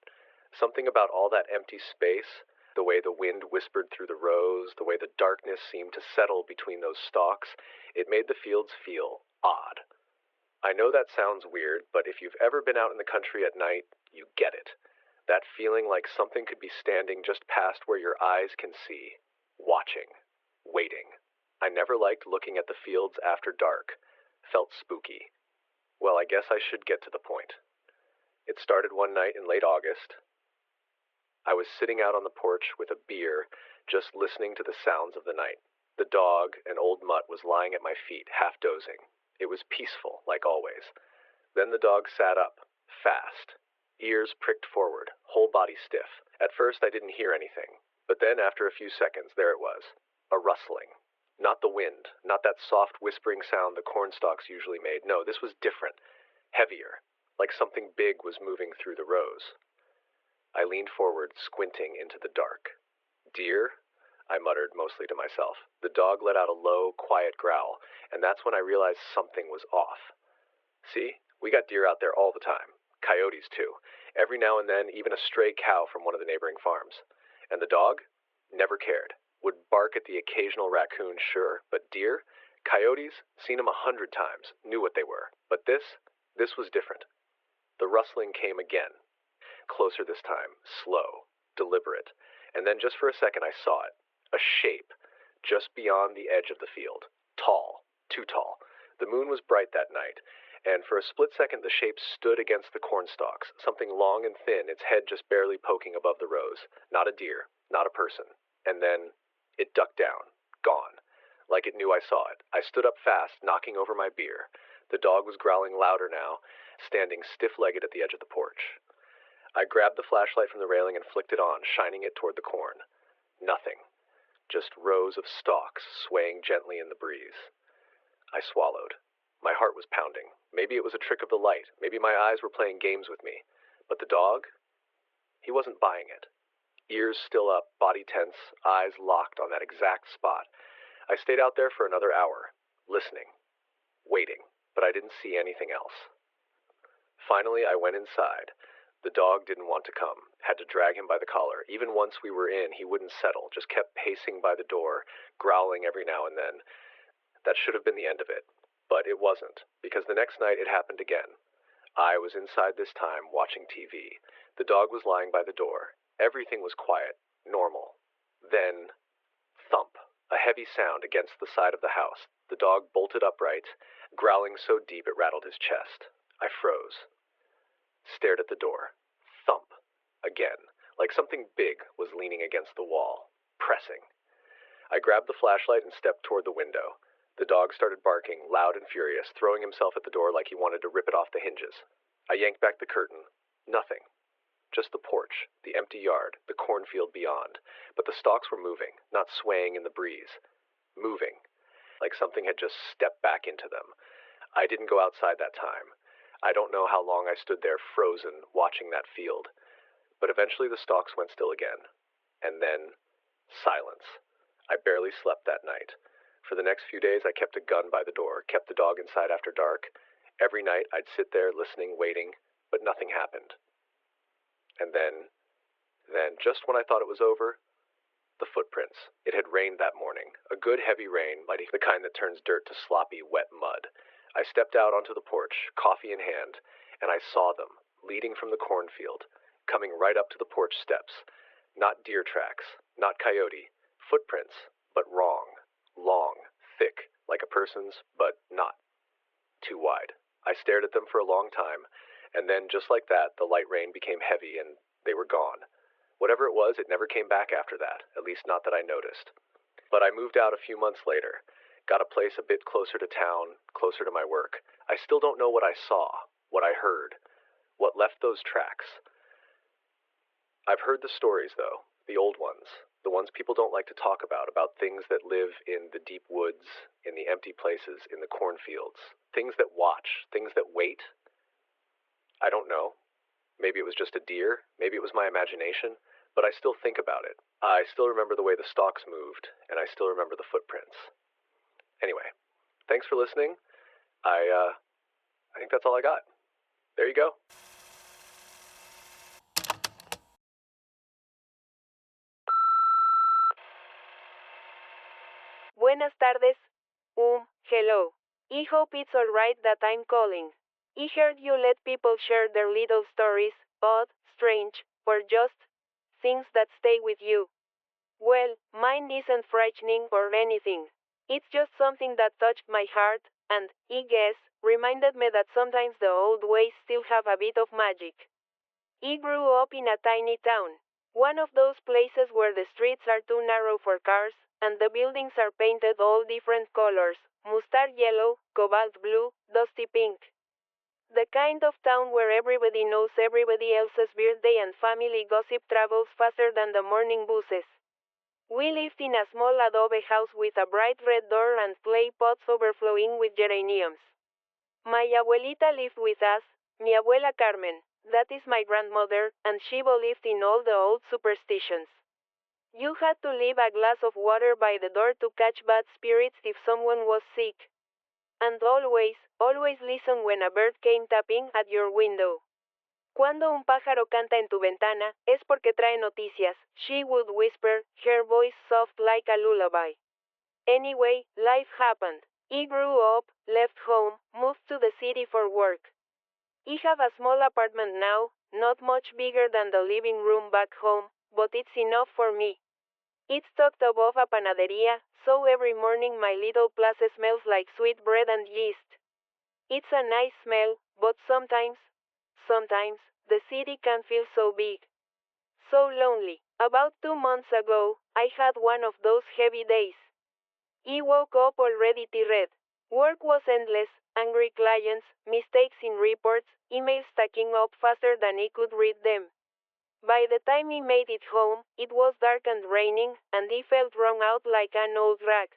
Something about all that empty space, the way the wind whispered through the rows, the way the darkness seemed to settle between those stalks, it made the fields feel odd. I know that sounds weird, but if you've ever been out in the country at night, you get it. That feeling like something could be standing just past where your eyes can see, watching, waiting. I never liked looking at the fields after dark. Felt spooky. Well, I guess I should get to the point. It started one night in late August. I was sitting out on the porch with a beer, just listening to the sounds of the night. The dog, an old mutt, was lying at my feet, half dozing. It was peaceful, like always. Then the dog sat up, fast. Ears pricked forward, whole body stiff. At first I didn't hear anything, but then after a few seconds, there it was. A rustling. Not the wind, not that soft whispering sound the cornstalks usually made. No, this was different. Heavier, like something big was moving through the rows. I leaned forward, squinting into the dark. Deer? I muttered, mostly to myself. The dog let out a low, quiet growl, and that's when I realized something was off. See, we got deer out there all the time. Coyotes, too. Every now and then, even a stray cow from one of the neighboring farms. And the dog? Never cared. Would bark at the occasional raccoon, sure, but deer? Coyotes? Seen 'em 100 times. Knew what they were. But this was different. The rustling came again. Closer this time. Slow. Deliberate. And then just for a second I saw it. A shape, just beyond the edge of the field. Tall, too tall. The moon was bright that night, and for a split second the shape stood against the cornstalks, something long and thin, its head just barely poking above the rows. Not a deer, not a person. And then it ducked down, gone, like it knew I saw it. I stood up fast, knocking over my beer. The dog was growling louder now, standing stiff-legged at the edge of the porch. I grabbed the flashlight from the railing and flicked it on, shining it toward the corn. Nothing. Just rows of stalks swaying gently in the breeze. I swallowed. My heart was pounding. Maybe it was a trick of the light. Maybe my eyes were playing games with me. But the dog? He wasn't buying it. Ears still up, body tense, eyes locked on that exact spot. I stayed out there for another hour, listening, waiting, but I didn't see anything else. Finally, I went inside. The dog didn't want to come. Had to drag him by the collar. Even once we were in, he wouldn't settle, just kept pacing by the door, growling every now and then. That should have been the end of it. But it wasn't, because the next night it happened again. I was inside this time, watching TV. The dog was lying by the door. Everything was quiet, normal. Then, thump, a heavy sound against the side of the house. The dog bolted upright, growling so deep it rattled his chest. I froze. Stared at the door. Thump. Again, like something big was leaning against the wall, pressing. I grabbed the flashlight and stepped toward the window. The dog started barking, loud and furious, throwing himself at the door like he wanted to rip it off the hinges. I yanked back the curtain. Nothing. Just the porch, the empty yard, the cornfield beyond. But the stalks were moving, not swaying in the breeze. Moving, like something had just stepped back into them. I didn't go outside that time. I don't know how long I stood there frozen, watching that field. But eventually the stalks went still again. And then, silence. I barely slept that night. For the next few days I kept a gun by the door, kept the dog inside after dark. Every night I'd sit there listening, waiting, but nothing happened. And then, just when I thought it was over, the footprints. It had rained that morning, a good heavy rain, like the kind that turns dirt to sloppy, wet mud. I stepped out onto the porch, coffee in hand, and I saw them, leading from the cornfield, coming right up to the porch steps. Not deer tracks, not coyote, footprints, but wrong, long, thick, like a person's, but not. Too wide. I stared at them for a long time, and then, just like that, the light rain became heavy and they were gone. Whatever it was, it never came back after that, at least not that I noticed. But I moved out a few months later, got a place a bit closer to town, closer to my work. I still don't know what I saw, what I heard, what left those tracks. I've heard the stories, though, the old ones, the ones people don't like to talk about things that live in the deep woods, in the empty places, in the cornfields, things that watch, things that wait. I don't know. Maybe it was just a deer, maybe it was my imagination, but I still think about it. I still remember the way the stalks moved, and I still remember the footprints. Anyway, thanks for listening. I think that's all I got. There you go. Buenas tardes. Hello. I hope it's alright that I'm calling. I heard you let people share their little stories, odd, strange, or just things that stay with you. Well, mine isn't frightening or anything. It's just something that touched my heart, and, I guess, reminded me that sometimes the old ways still have a bit of magic. I grew up in a tiny town. One of those places where the streets are too narrow for cars, and the buildings are painted all different colors, mustard yellow, cobalt blue, dusty pink. The kind of town where everybody knows everybody else's birthday and family gossip travels faster than the morning buses. We lived in a small adobe house with a bright red door and clay pots overflowing with geraniums. My abuelita lived with us, mi abuela Carmen, that is my grandmother, and she believed in all the old superstitions. You had to leave a glass of water by the door to catch bad spirits if someone was sick. And always listen when a bird came tapping at your window. Cuando un pájaro canta en tu ventana, es porque trae noticias, she would whisper, her voice soft like a lullaby. Anyway, life happened. I grew up, left home, moved to the city for work. I have a small apartment now, not much bigger than the living room back home, but it's enough for me. It's tucked above a panaderia, so every morning my little place smells like sweet bread and yeast. It's a nice smell, but sometimes, the city can feel so big. So lonely. About 2 months ago, I had one of those heavy days. I woke up already tired. Work was endless, angry clients, mistakes in reports, emails stacking up faster than I could read them. By the time I made it home, it was dark and raining, and I felt wrung out like an old rag.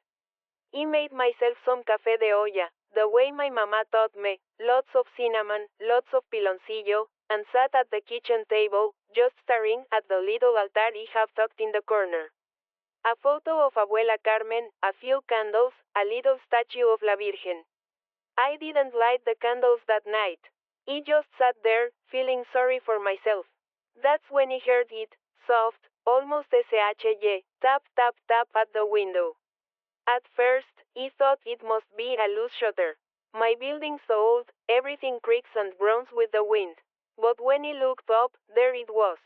I made myself some café de olla, the way my mama taught me, lots of cinnamon, lots of piloncillo, and sat at the kitchen table, just staring at the little altar I have tucked in the corner. A photo of Abuela Carmen, a few candles, a little statue of La Virgen. I didn't light the candles that night. I just sat there, feeling sorry for myself. That's when I heard it, soft, almost SHY, tap tap tap at the window. At first, I thought it must be a loose shutter. My building's old, everything creaks and groans with the wind. But when I looked up, there it was.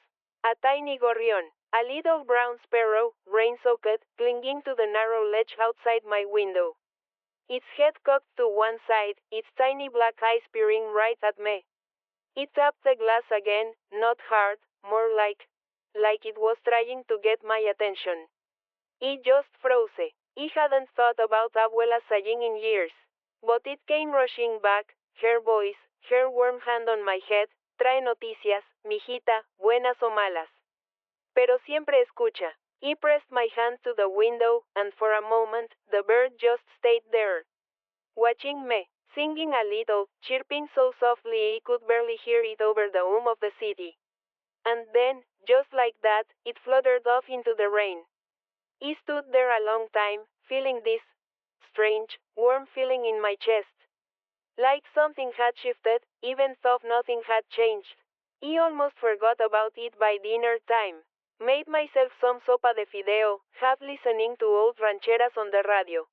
A tiny gorrión, a little brown sparrow, rain-soaked, clinging to the narrow ledge outside my window. Its head cocked to one side, its tiny black eyes peering right at me. It tapped the glass again, not hard, more like it was trying to get my attention. I just froze. I hadn't thought about Abuela saying in years. But it came rushing back, her voice, her warm hand on my head, trae noticias, mijita, buenas o malas. Pero siempre escucha. I pressed my hand to the window, and for a moment, the bird just stayed there, watching me, singing a little, chirping so softly I could barely hear it over the hum of the city. And then, just like that, it fluttered off into the rain. I stood there a long time, feeling this strange, warm feeling in my chest. Like something had shifted, even though nothing had changed. I almost forgot about it by dinner time. Made myself some sopa de fideo, half listening to old rancheras on the radio.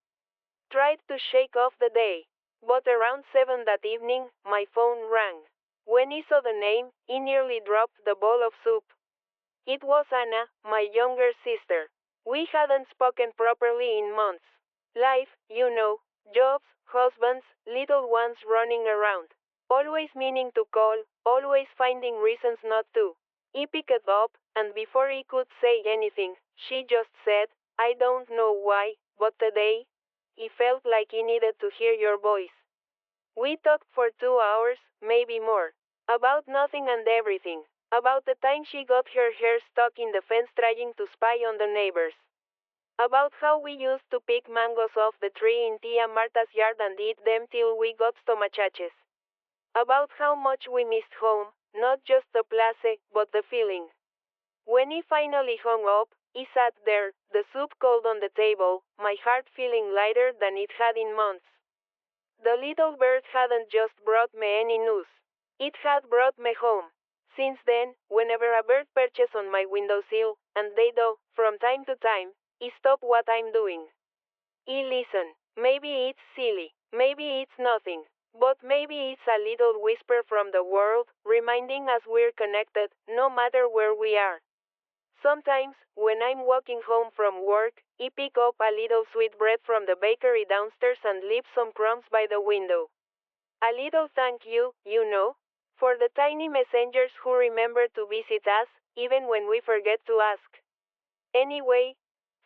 Tried to shake off the day. But around 7 that evening, my phone rang. When I saw the name, I nearly dropped the bowl of soup. It was Anna, my younger sister. We hadn't spoken properly in months. Life, you know, jobs, husbands, little ones running around. Always meaning to call, always finding reasons not to. I picked up, and before I could say anything, she just said, I don't know why, but today, I felt like I needed to hear your voice. We talked for 2 hours, maybe more. About nothing and everything. About the time she got her hair stuck in the fence trying to spy on the neighbors. About how we used to pick mangoes off the tree in Tia Marta's yard and eat them till we got stomachaches. About how much we missed home, not just the place, but the feeling. When I finally hung up, I sat there, the soup cold on the table, my heart feeling lighter than it had in months. The little bird hadn't just brought me any news. It had brought me home. Since then, whenever a bird perches on my windowsill, and they do, from time to time, I stop what I'm doing. I listen. Maybe it's silly. Maybe it's nothing. But maybe it's a little whisper from the world, reminding us we're connected, no matter where we are. Sometimes, when I'm walking home from work, I pick up a little sweet bread from the bakery downstairs and leave some crumbs by the window. A little thank you, you know, for the tiny messengers who remember to visit us, even when we forget to ask. Anyway,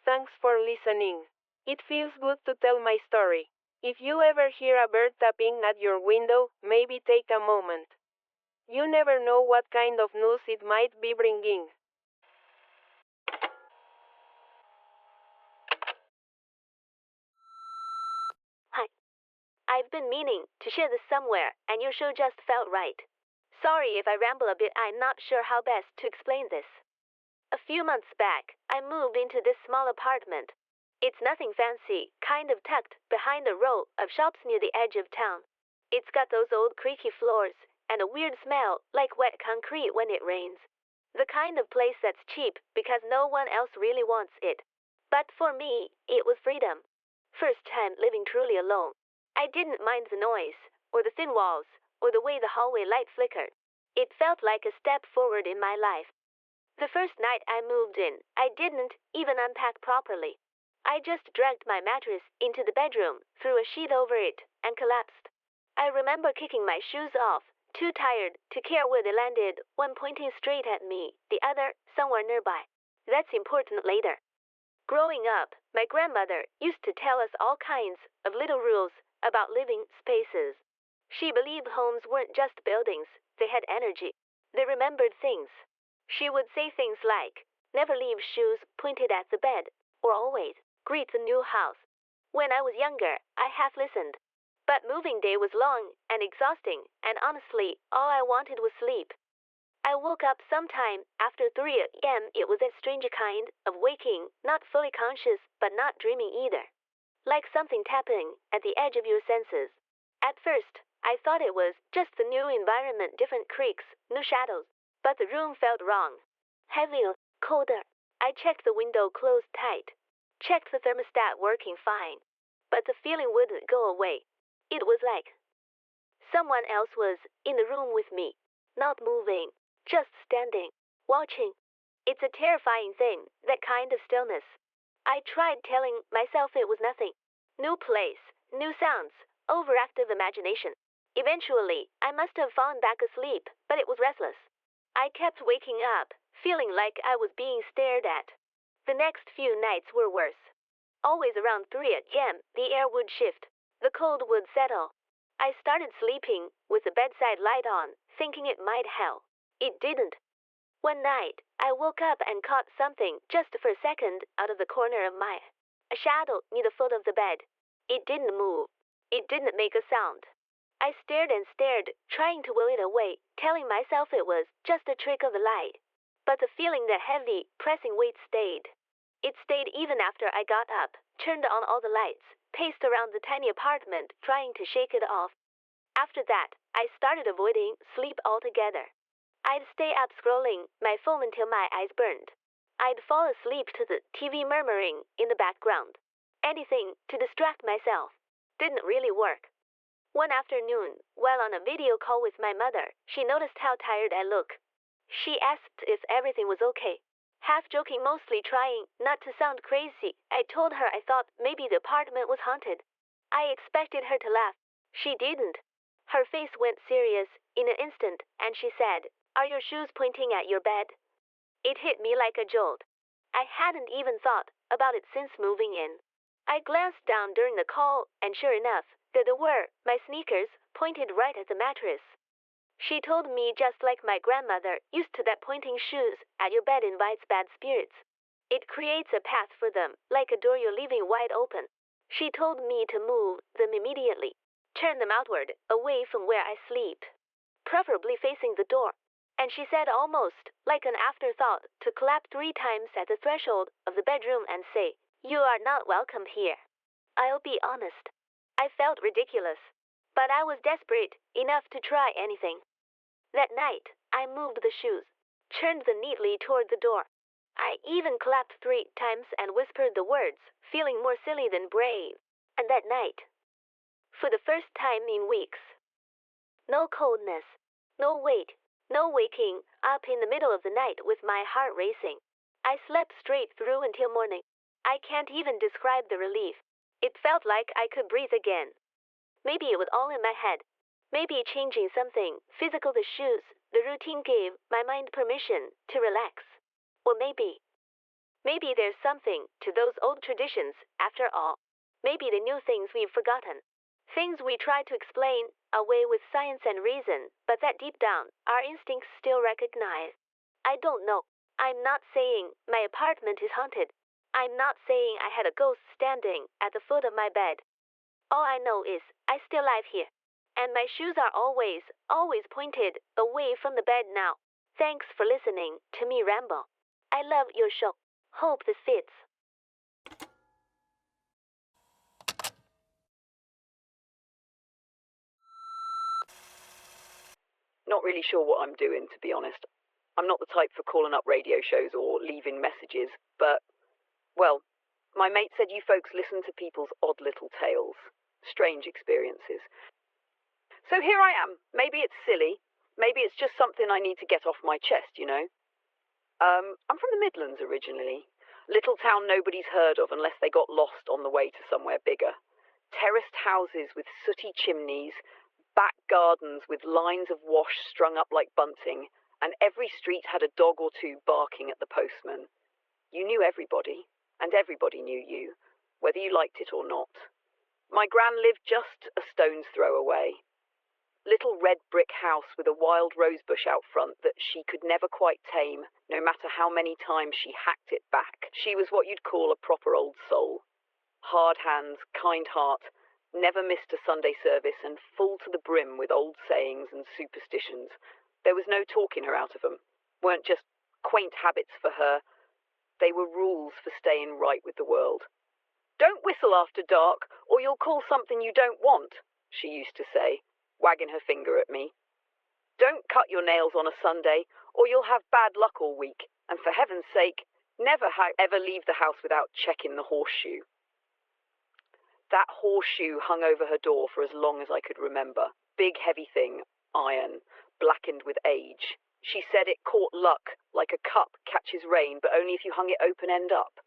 thanks for listening. It feels good to tell my story. If you ever hear a bird tapping at your window, maybe take a moment. You never know what kind of news it might be bringing. Hi. I've been meaning to share this somewhere, and your show just felt right. Sorry if I ramble a bit, I'm not sure how best to explain this. A few months back, I moved into this small apartment. It's nothing fancy, kind of tucked behind a row of shops near the edge of town. It's got those old creaky floors, and a weird smell like wet concrete when it rains. The kind of place that's cheap because no one else really wants it. But for me, it was freedom. First time living truly alone. I didn't mind the noise, or the thin walls, or the way the hallway light flickered. It felt like a step forward in my life. The first night I moved in, I didn't even unpack properly. I just dragged my mattress into the bedroom, threw a sheet over it, and collapsed. I remember kicking my shoes off, too tired to care where they landed, one pointing straight at me, the other somewhere nearby. That's important later. Growing up, my grandmother used to tell us all kinds of little rules about living spaces. She believed homes weren't just buildings, they had energy. They remembered things. She would say things like, never leave shoes pointed at the bed, or always greet the new house. When I was younger, I half listened. But moving day was long and exhausting, and honestly, all I wanted was sleep. I woke up sometime after 3 a.m. It was a strange kind of waking, not fully conscious, but not dreaming either. Like something tapping at the edge of your senses. At first, I thought it was just the new environment, different creaks, new shadows. But the room felt wrong. Heavier, colder. I checked the window closed tight. Checked the thermostat working fine. But the feeling wouldn't go away. It was like someone else was in the room with me, not moving. Just standing, watching. It's a terrifying thing, that kind of stillness. I tried telling myself it was nothing. New place, new sounds, overactive imagination. Eventually, I must have fallen back asleep, but it was restless. I kept waking up, feeling like I was being stared at. The next few nights were worse. Always around 3 a.m., the air would shift. The cold would settle. I started sleeping with the bedside light on, thinking it might help. It didn't. One night, I woke up and caught something just for a second out of the corner of my eye. A shadow near the foot of the bed. It didn't move. It didn't make a sound. I stared and stared, trying to will it away, telling myself it was just a trick of the light. But the feeling that heavy, pressing weight stayed. It stayed even after I got up, turned on all the lights, paced around the tiny apartment, trying to shake it off. After that, I started avoiding sleep altogether. I'd stay up scrolling my phone until my eyes burned. I'd fall asleep to the TV murmuring in the background. Anything to distract myself. Didn't really work. One afternoon, while on a video call with my mother, she noticed how tired I look. She asked if everything was okay. Half joking, mostly trying not to sound crazy, I told her I thought maybe the apartment was haunted. I expected her to laugh. She didn't. Her face went serious in an instant, and she said, "Are your shoes pointing at your bed?" It hit me like a jolt. I hadn't even thought about it since moving in. I glanced down during the call, and sure enough, there they were, my sneakers, pointed right at the mattress. She told me just like my grandmother used to that pointing shoes at your bed invites bad spirits. It creates a path for them, like a door you're leaving wide open. She told me to move them immediately, turn them outward, away from where I sleep, preferably facing the door. And she said almost like an afterthought to clap 3 times at the threshold of the bedroom and say, "You are not welcome here." I'll be honest. I felt ridiculous, but I was desperate enough to try anything. That night, I moved the shoes, turned them neatly toward the door. I even clapped 3 times and whispered the words, feeling more silly than brave. And that night, for the first time in weeks, no coldness, no weight, no waking up in the middle of the night with my heart racing. I slept straight through until morning. I can't even describe the relief. It felt like I could breathe again. Maybe it was all in my head. Maybe changing something physical, the shoes, the routine gave my mind permission to relax. Or maybe there's something to those old traditions after all. Maybe the new things we've forgotten. Things we try to explain away with science and reason, but that deep down, our instincts still recognize. I don't know. I'm not saying my apartment is haunted. I'm not saying I had a ghost standing at the foot of my bed. All I know is I still live here. And my shoes are always pointed away from the bed now. Thanks for listening to me ramble. I love your show. Hope this fits. Not really sure what I'm doing, to be honest. I'm not the type for calling up radio shows or leaving messages, but, well, my mate said you folks listen to people's odd little tales, strange experiences. So here I am. Maybe it's silly. Maybe it's just something I need to get off my chest, you know. I'm from the Midlands originally. Little town nobody's heard of unless they got lost on the way to somewhere bigger. Terraced houses with sooty chimneys, back gardens with lines of wash strung up like bunting, and every street had a dog or two barking at the postman. You knew everybody, and everybody knew you, whether you liked it or not. My gran lived just a stone's throw away. Little red brick house with a wild rosebush out front that she could never quite tame, no matter how many times she hacked it back. She was what you'd call a proper old soul. Hard hands, kind heart, never missed a Sunday service, and full to the brim with old sayings and superstitions. There was no talking her out of them. Weren't just quaint habits for her. They were rules for staying right with the world. "Don't whistle after dark, or you'll call something you don't want," she used to say, wagging her finger at me. "Don't cut your nails on a Sunday, or you'll have bad luck all week. And for heaven's sake, never ever leave the house without checking the horseshoe." That horseshoe hung over her door for as long as I could remember. Big heavy thing, iron, blackened with age. She said it caught luck, like a cup catches rain, but only if you hung it open end up.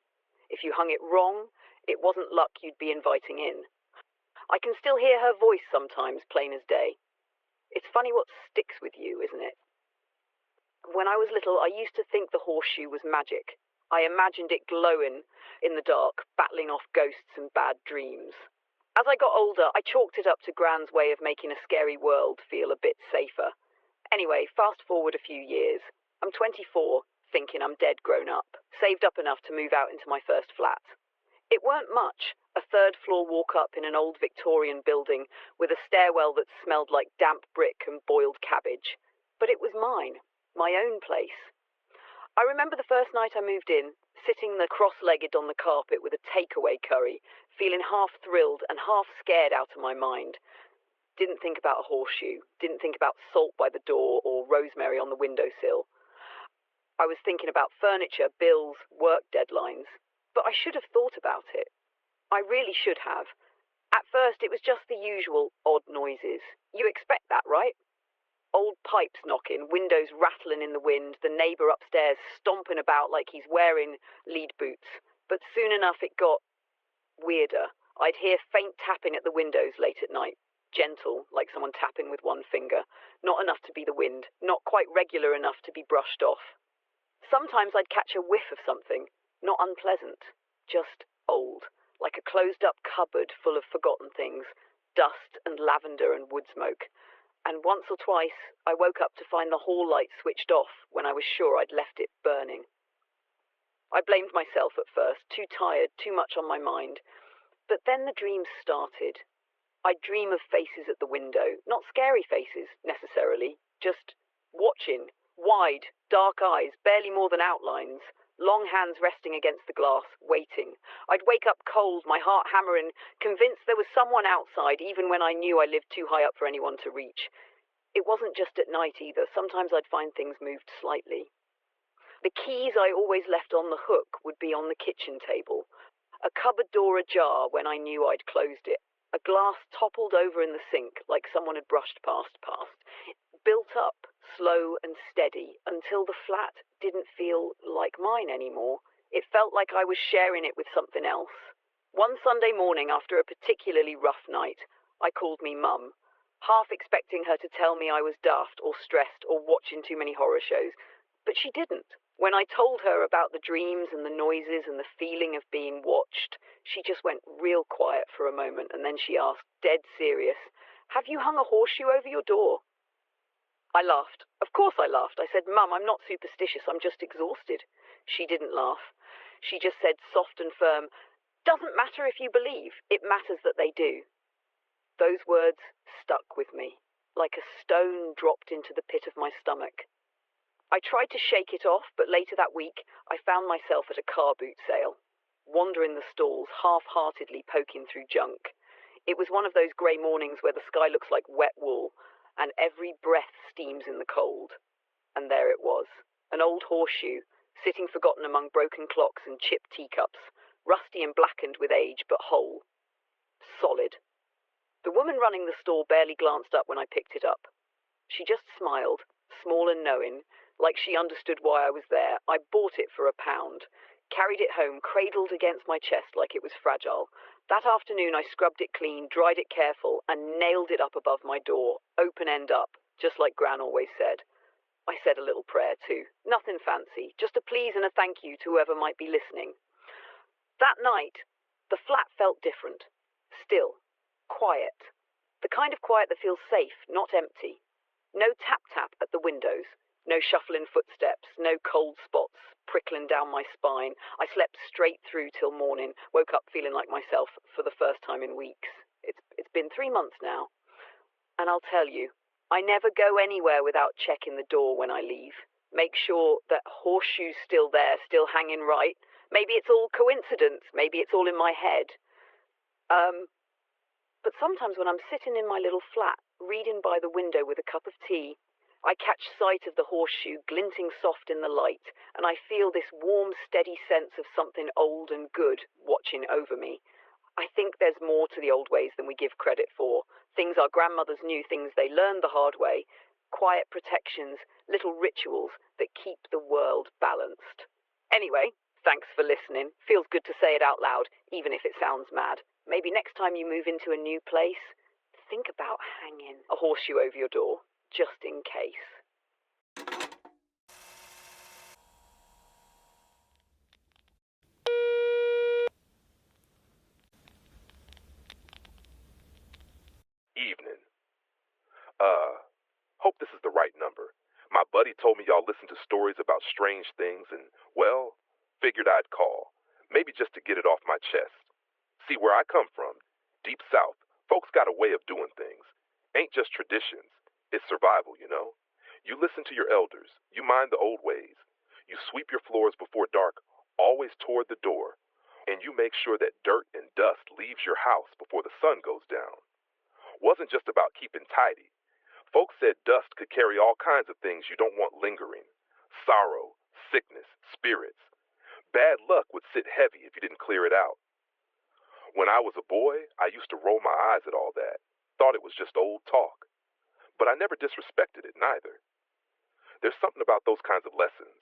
If you hung it wrong, it wasn't luck you'd be inviting in. I can still hear her voice sometimes, plain as day. It's funny what sticks with you, isn't it? When I was little, I used to think the horseshoe was magic. I imagined it glowing in the dark, battling off ghosts and bad dreams. As I got older, I chalked it up to Gran's way of making a scary world feel a bit safer. Anyway, fast forward a few years. I'm 24, thinking I'm dead grown up, saved up enough to move out into my first flat. It weren't much, a third-floor walk-up in an old Victorian building with a stairwell that smelled like damp brick and boiled cabbage. But it was mine, my own place. I remember the first night I moved in, sitting there cross-legged on the carpet with a takeaway curry, feeling half thrilled and half scared out of my mind. Didn't think about a horseshoe, didn't think about salt by the door or rosemary on the windowsill. I was thinking about furniture, bills, work deadlines. But I should have thought about it. I really should have. At first, it was just the usual odd noises. You expect that, right? Old pipes knocking, windows rattling in the wind, the neighbour upstairs stomping about like he's wearing lead boots. But soon enough it got weirder. I'd hear faint tapping at the windows late at night. Gentle, like someone tapping with one finger. Not enough to be the wind, not quite regular enough to be brushed off. Sometimes I'd catch a whiff of something. Not unpleasant, just old, like a closed-up cupboard full of forgotten things, dust and lavender and wood smoke. And once or twice, I woke up to find the hall light switched off when I was sure I'd left it burning. I blamed myself at first, too tired, too much on my mind. But then the dreams started. I'd dream of faces at the window, not scary faces, necessarily, just watching, wide, dark eyes, barely more than outlines. Long hands resting against the glass, waiting. I'd wake up cold, my heart hammering, convinced there was someone outside, even when I knew I lived too high up for anyone to reach. It wasn't just at night either. Sometimes I'd find things moved slightly. The keys I always left on the hook would be on the kitchen table. A cupboard door ajar when I knew I'd closed it. A glass toppled over in the sink, like someone had brushed past. Built up, slow and steady, until the flat didn't feel like mine anymore. It felt like I was sharing it with something else. One Sunday morning, after a particularly rough night, I called me Mum, half expecting her to tell me I was daft or stressed or watching too many horror shows. But she didn't. When I told her about the dreams and the noises and the feeling of being watched, she just went real quiet for a moment, and then she asked, dead serious, "Have you hung a horseshoe over your door?" I laughed. Of course I laughed. I said, "Mum, I'm not superstitious, I'm just exhausted." She didn't laugh. She just said, soft and firm, "Doesn't matter if you believe, it matters that they do." Those words stuck with me, like a stone dropped into the pit of my stomach. I tried to shake it off, but later that week, I found myself at a car boot sale, wandering the stalls, half-heartedly poking through junk. It was one of those grey mornings where the sky looks like wet wool, and every breath steams in the cold. And there it was, an old horseshoe, sitting forgotten among broken clocks and chipped teacups, rusty and blackened with age, but whole. Solid. The woman running the stall barely glanced up when I picked it up. She just smiled, small and knowing, like she understood why I was there. I bought it for £1, carried it home, cradled against my chest like it was fragile. That afternoon I scrubbed it clean, dried it careful, and nailed it up above my door, open end up, just like Gran always said. I said a little prayer too. Nothing fancy, just a please and a thank you to whoever might be listening. That night, the flat felt different. Still. Quiet. The kind of quiet that feels safe, not empty. No tap-tap at the windows. No shuffling footsteps, no cold spots prickling down my spine. I slept straight through till morning, woke up feeling like myself for the first time in weeks. It's been 3 months now. And I'll tell you, I never go anywhere without checking the door when I leave. Make sure that horseshoe's still there, still hanging right. Maybe it's all coincidence, maybe it's all in my head. But sometimes when I'm sitting in my little flat, reading by the window with a cup of tea, I catch sight of the horseshoe glinting soft in the light, and I feel this warm, steady sense of something old and good watching over me. I think there's more to the old ways than we give credit for. Things our grandmothers knew, things they learned the hard way. Quiet protections, little rituals that keep the world balanced. Anyway, thanks for listening. Feels good to say it out loud, even if it sounds mad. Maybe next time you move into a new place, think about hanging a horseshoe over your door. Just in case. Evening. Hope this is the right number. My buddy told me y'all listen to stories about strange things and, well, figured I'd call. Maybe just to get it off my chest. See, where I come from, deep south, folks got a way of doing things. Ain't just traditions. It's survival, you know? You listen to your elders. You mind the old ways. You sweep your floors before dark, always toward the door. And you make sure that dirt and dust leaves your house before the sun goes down. Wasn't just about keeping tidy. Folks said dust could carry all kinds of things you don't want lingering. Sorrow, sickness, spirits. Bad luck would sit heavy if you didn't clear it out. When I was a boy, I used to roll my eyes at all that. Thought it was just old talk. But I never disrespected it, neither. There's something about those kinds of lessons.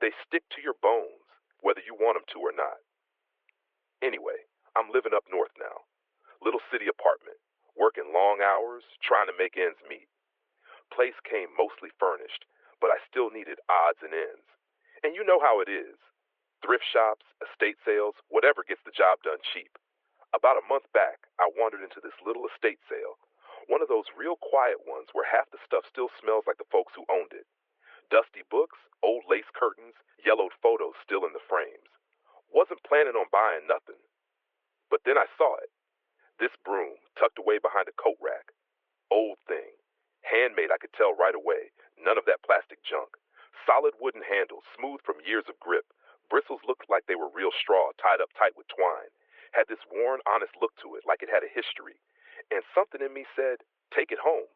They stick to your bones, whether you want them to or not. Anyway, I'm living up north now. Little city apartment. Working long hours, trying to make ends meet. Place came mostly furnished, but I still needed odds and ends. And you know how it is. Thrift shops, estate sales, whatever gets the job done cheap. About a month back, I wandered into this little estate sale. One of those real quiet ones where half the stuff still smells like the folks who owned it. Dusty books, old lace curtains, yellowed photos still in the frames. Wasn't planning on buying nothing. But then I saw it. This broom, tucked away behind a coat rack. Old thing. Handmade, I could tell right away. None of that plastic junk. Solid wooden handles, smooth from years of grip. Bristles looked like they were real straw, tied up tight with twine. Had this worn, honest look to it, like it had a history. And something in me said, take it home.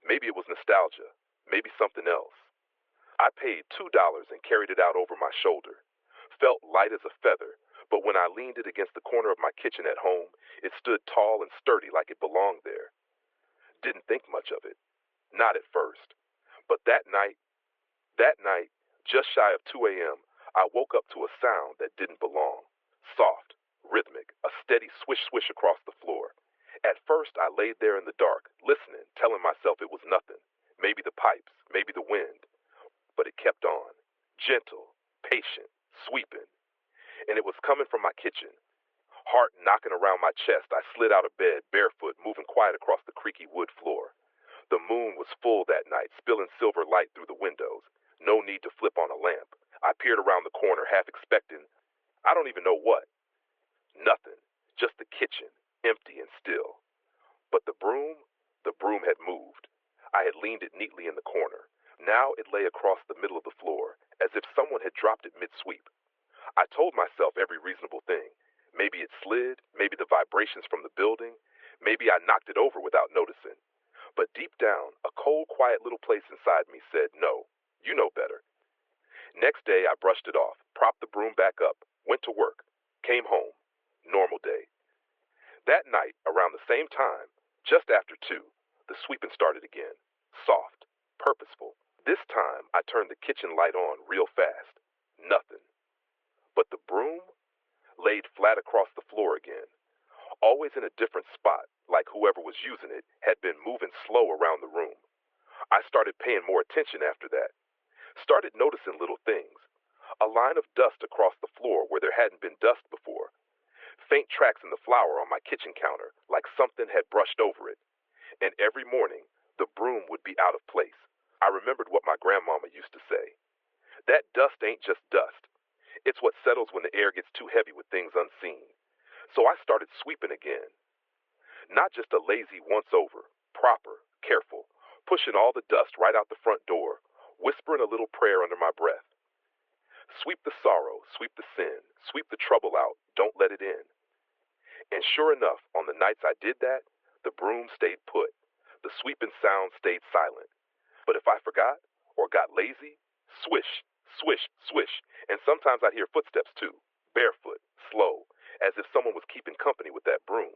Maybe it was nostalgia. Maybe something else. I paid $2 and carried it out over my shoulder. Felt light as a feather. But when I leaned it against the corner of my kitchen at home, it stood tall and sturdy like it belonged there. Didn't think much of it. Not at first. But that night, just shy of 2 a.m., I woke up to a sound that didn't belong. Soft, rhythmic, a steady swish-swish across the floor. At first, I laid there in the dark, listening, telling myself it was nothing. Maybe the pipes, maybe the wind. But it kept on. Gentle, patient, sweeping. And it was coming from my kitchen. Heart knocking around my chest, I slid out of bed, barefoot, moving quiet across the creaky wood floor. The moon was full that night, spilling silver light through the windows. No need to flip on a lamp. I peered around the corner, half expecting, I don't even know what. Nothing. Just the kitchen, empty and still. But the broom had moved. I had leaned it neatly in the corner. Now it lay across the middle of the floor, as if someone had dropped it mid-sweep. I told myself every reasonable thing. Maybe it slid, maybe the vibrations from the building, maybe I knocked it over without noticing. But deep down, a cold, quiet little place inside me said, no, you know better. Next day, I brushed it off, propped the broom back up, went to work, came home. Normal day. That night, around the same time, just after 2, the sweeping started again. Soft, purposeful. This time, I turned the kitchen light on real fast. Nothing. But the broom laid flat across the floor again, always in a different spot, like whoever was using it had been moving slow around the room. I started paying more attention after that. Started noticing little things. A line of dust across the floor where there hadn't been dust before. Faint tracks in the flour on my kitchen counter, like something had brushed over it. And every morning, the broom would be out of place. I remembered what my grandmama used to say. That dust ain't just dust. It's what settles when the air gets too heavy with things unseen. So I started sweeping again. Not just a lazy once-over, proper, careful, pushing all the dust right out the front door, whispering a little prayer under my breath. Sweep the sorrow, sweep the sin, sweep the trouble out, don't let it in. And sure enough, on the nights I did that, the broom stayed put. The sweeping sound stayed silent. But if I forgot, or got lazy, swish, swish, swish, and sometimes I'd hear footsteps too, barefoot, slow, as if someone was keeping company with that broom.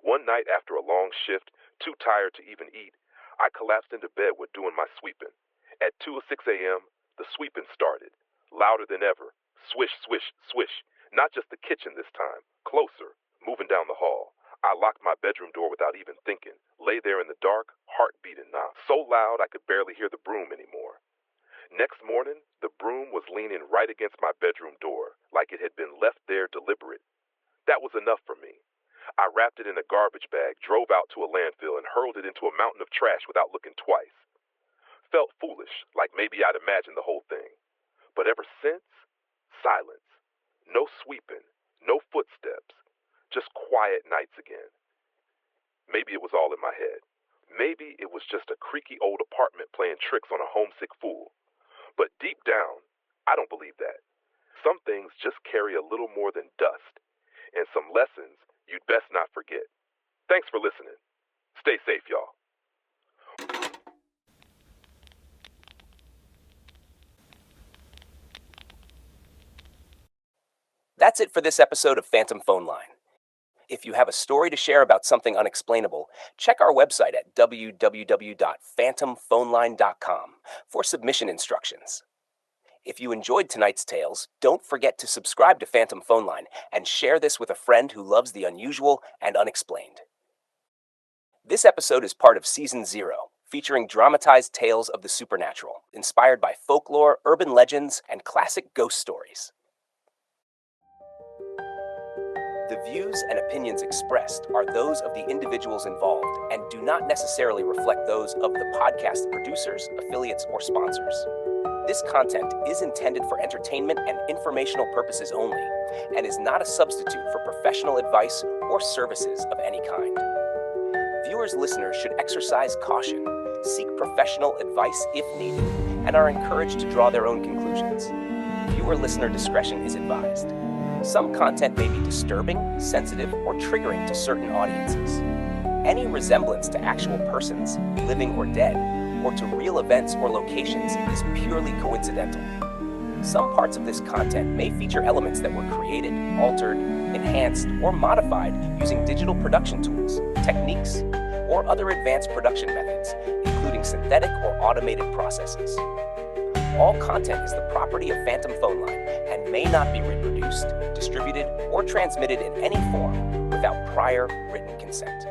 One night after a long shift, too tired to even eat, I collapsed into bed with doing my sweeping. At 2 or 6 a.m., the sweeping started, louder than ever, swish, swish, swish, not just the kitchen this time, closer, moving down the hall. I locked my bedroom door without even thinking, lay there in the dark, heart beating now, so loud I could barely hear the broom anymore. Next morning, the broom was leaning right against my bedroom door, like it had been left there deliberate. That was enough for me. I wrapped it in a garbage bag, drove out to a landfill, and hurled it into a mountain of trash without looking twice. Felt foolish, like maybe I'd imagined the whole thing. But ever since, silence. No sweeping, no footsteps, just quiet nights again. Maybe it was all in my head. Maybe it was just a creaky old apartment playing tricks on a homesick fool. But deep down, I don't believe that. Some things just carry a little more than dust, and some lessons you'd best not forget. Thanks for listening. Stay safe, y'all. That's it for this episode of Phantom Phone Line. If you have a story to share about something unexplainable, check our website at www.phantomphoneline.com for submission instructions. If you enjoyed tonight's tales, don't forget to subscribe to Phantom Phone Line and share this with a friend who loves the unusual and unexplained. This episode is part of Season 0, featuring dramatized tales of the supernatural, inspired by folklore, urban legends, and classic ghost stories. The views and opinions expressed are those of the individuals involved and do not necessarily reflect those of the podcast producers, affiliates, or sponsors. This content is intended for entertainment and informational purposes only and is not a substitute for professional advice or services of any kind. Listeners should exercise caution, seek professional advice if needed, and are encouraged to draw their own conclusions. Listener discretion is advised. Some content may be disturbing, sensitive, or triggering to certain audiences. Any resemblance to actual persons, living or dead, or to real events or locations is purely coincidental. Some parts of this content may feature elements that were created, altered, enhanced, or modified using digital production tools, techniques, or other advanced production methods, including synthetic or automated processes. All content is the property of Phantom Phone Line and may not be reproduced, distributed, or transmitted in any form without prior written consent.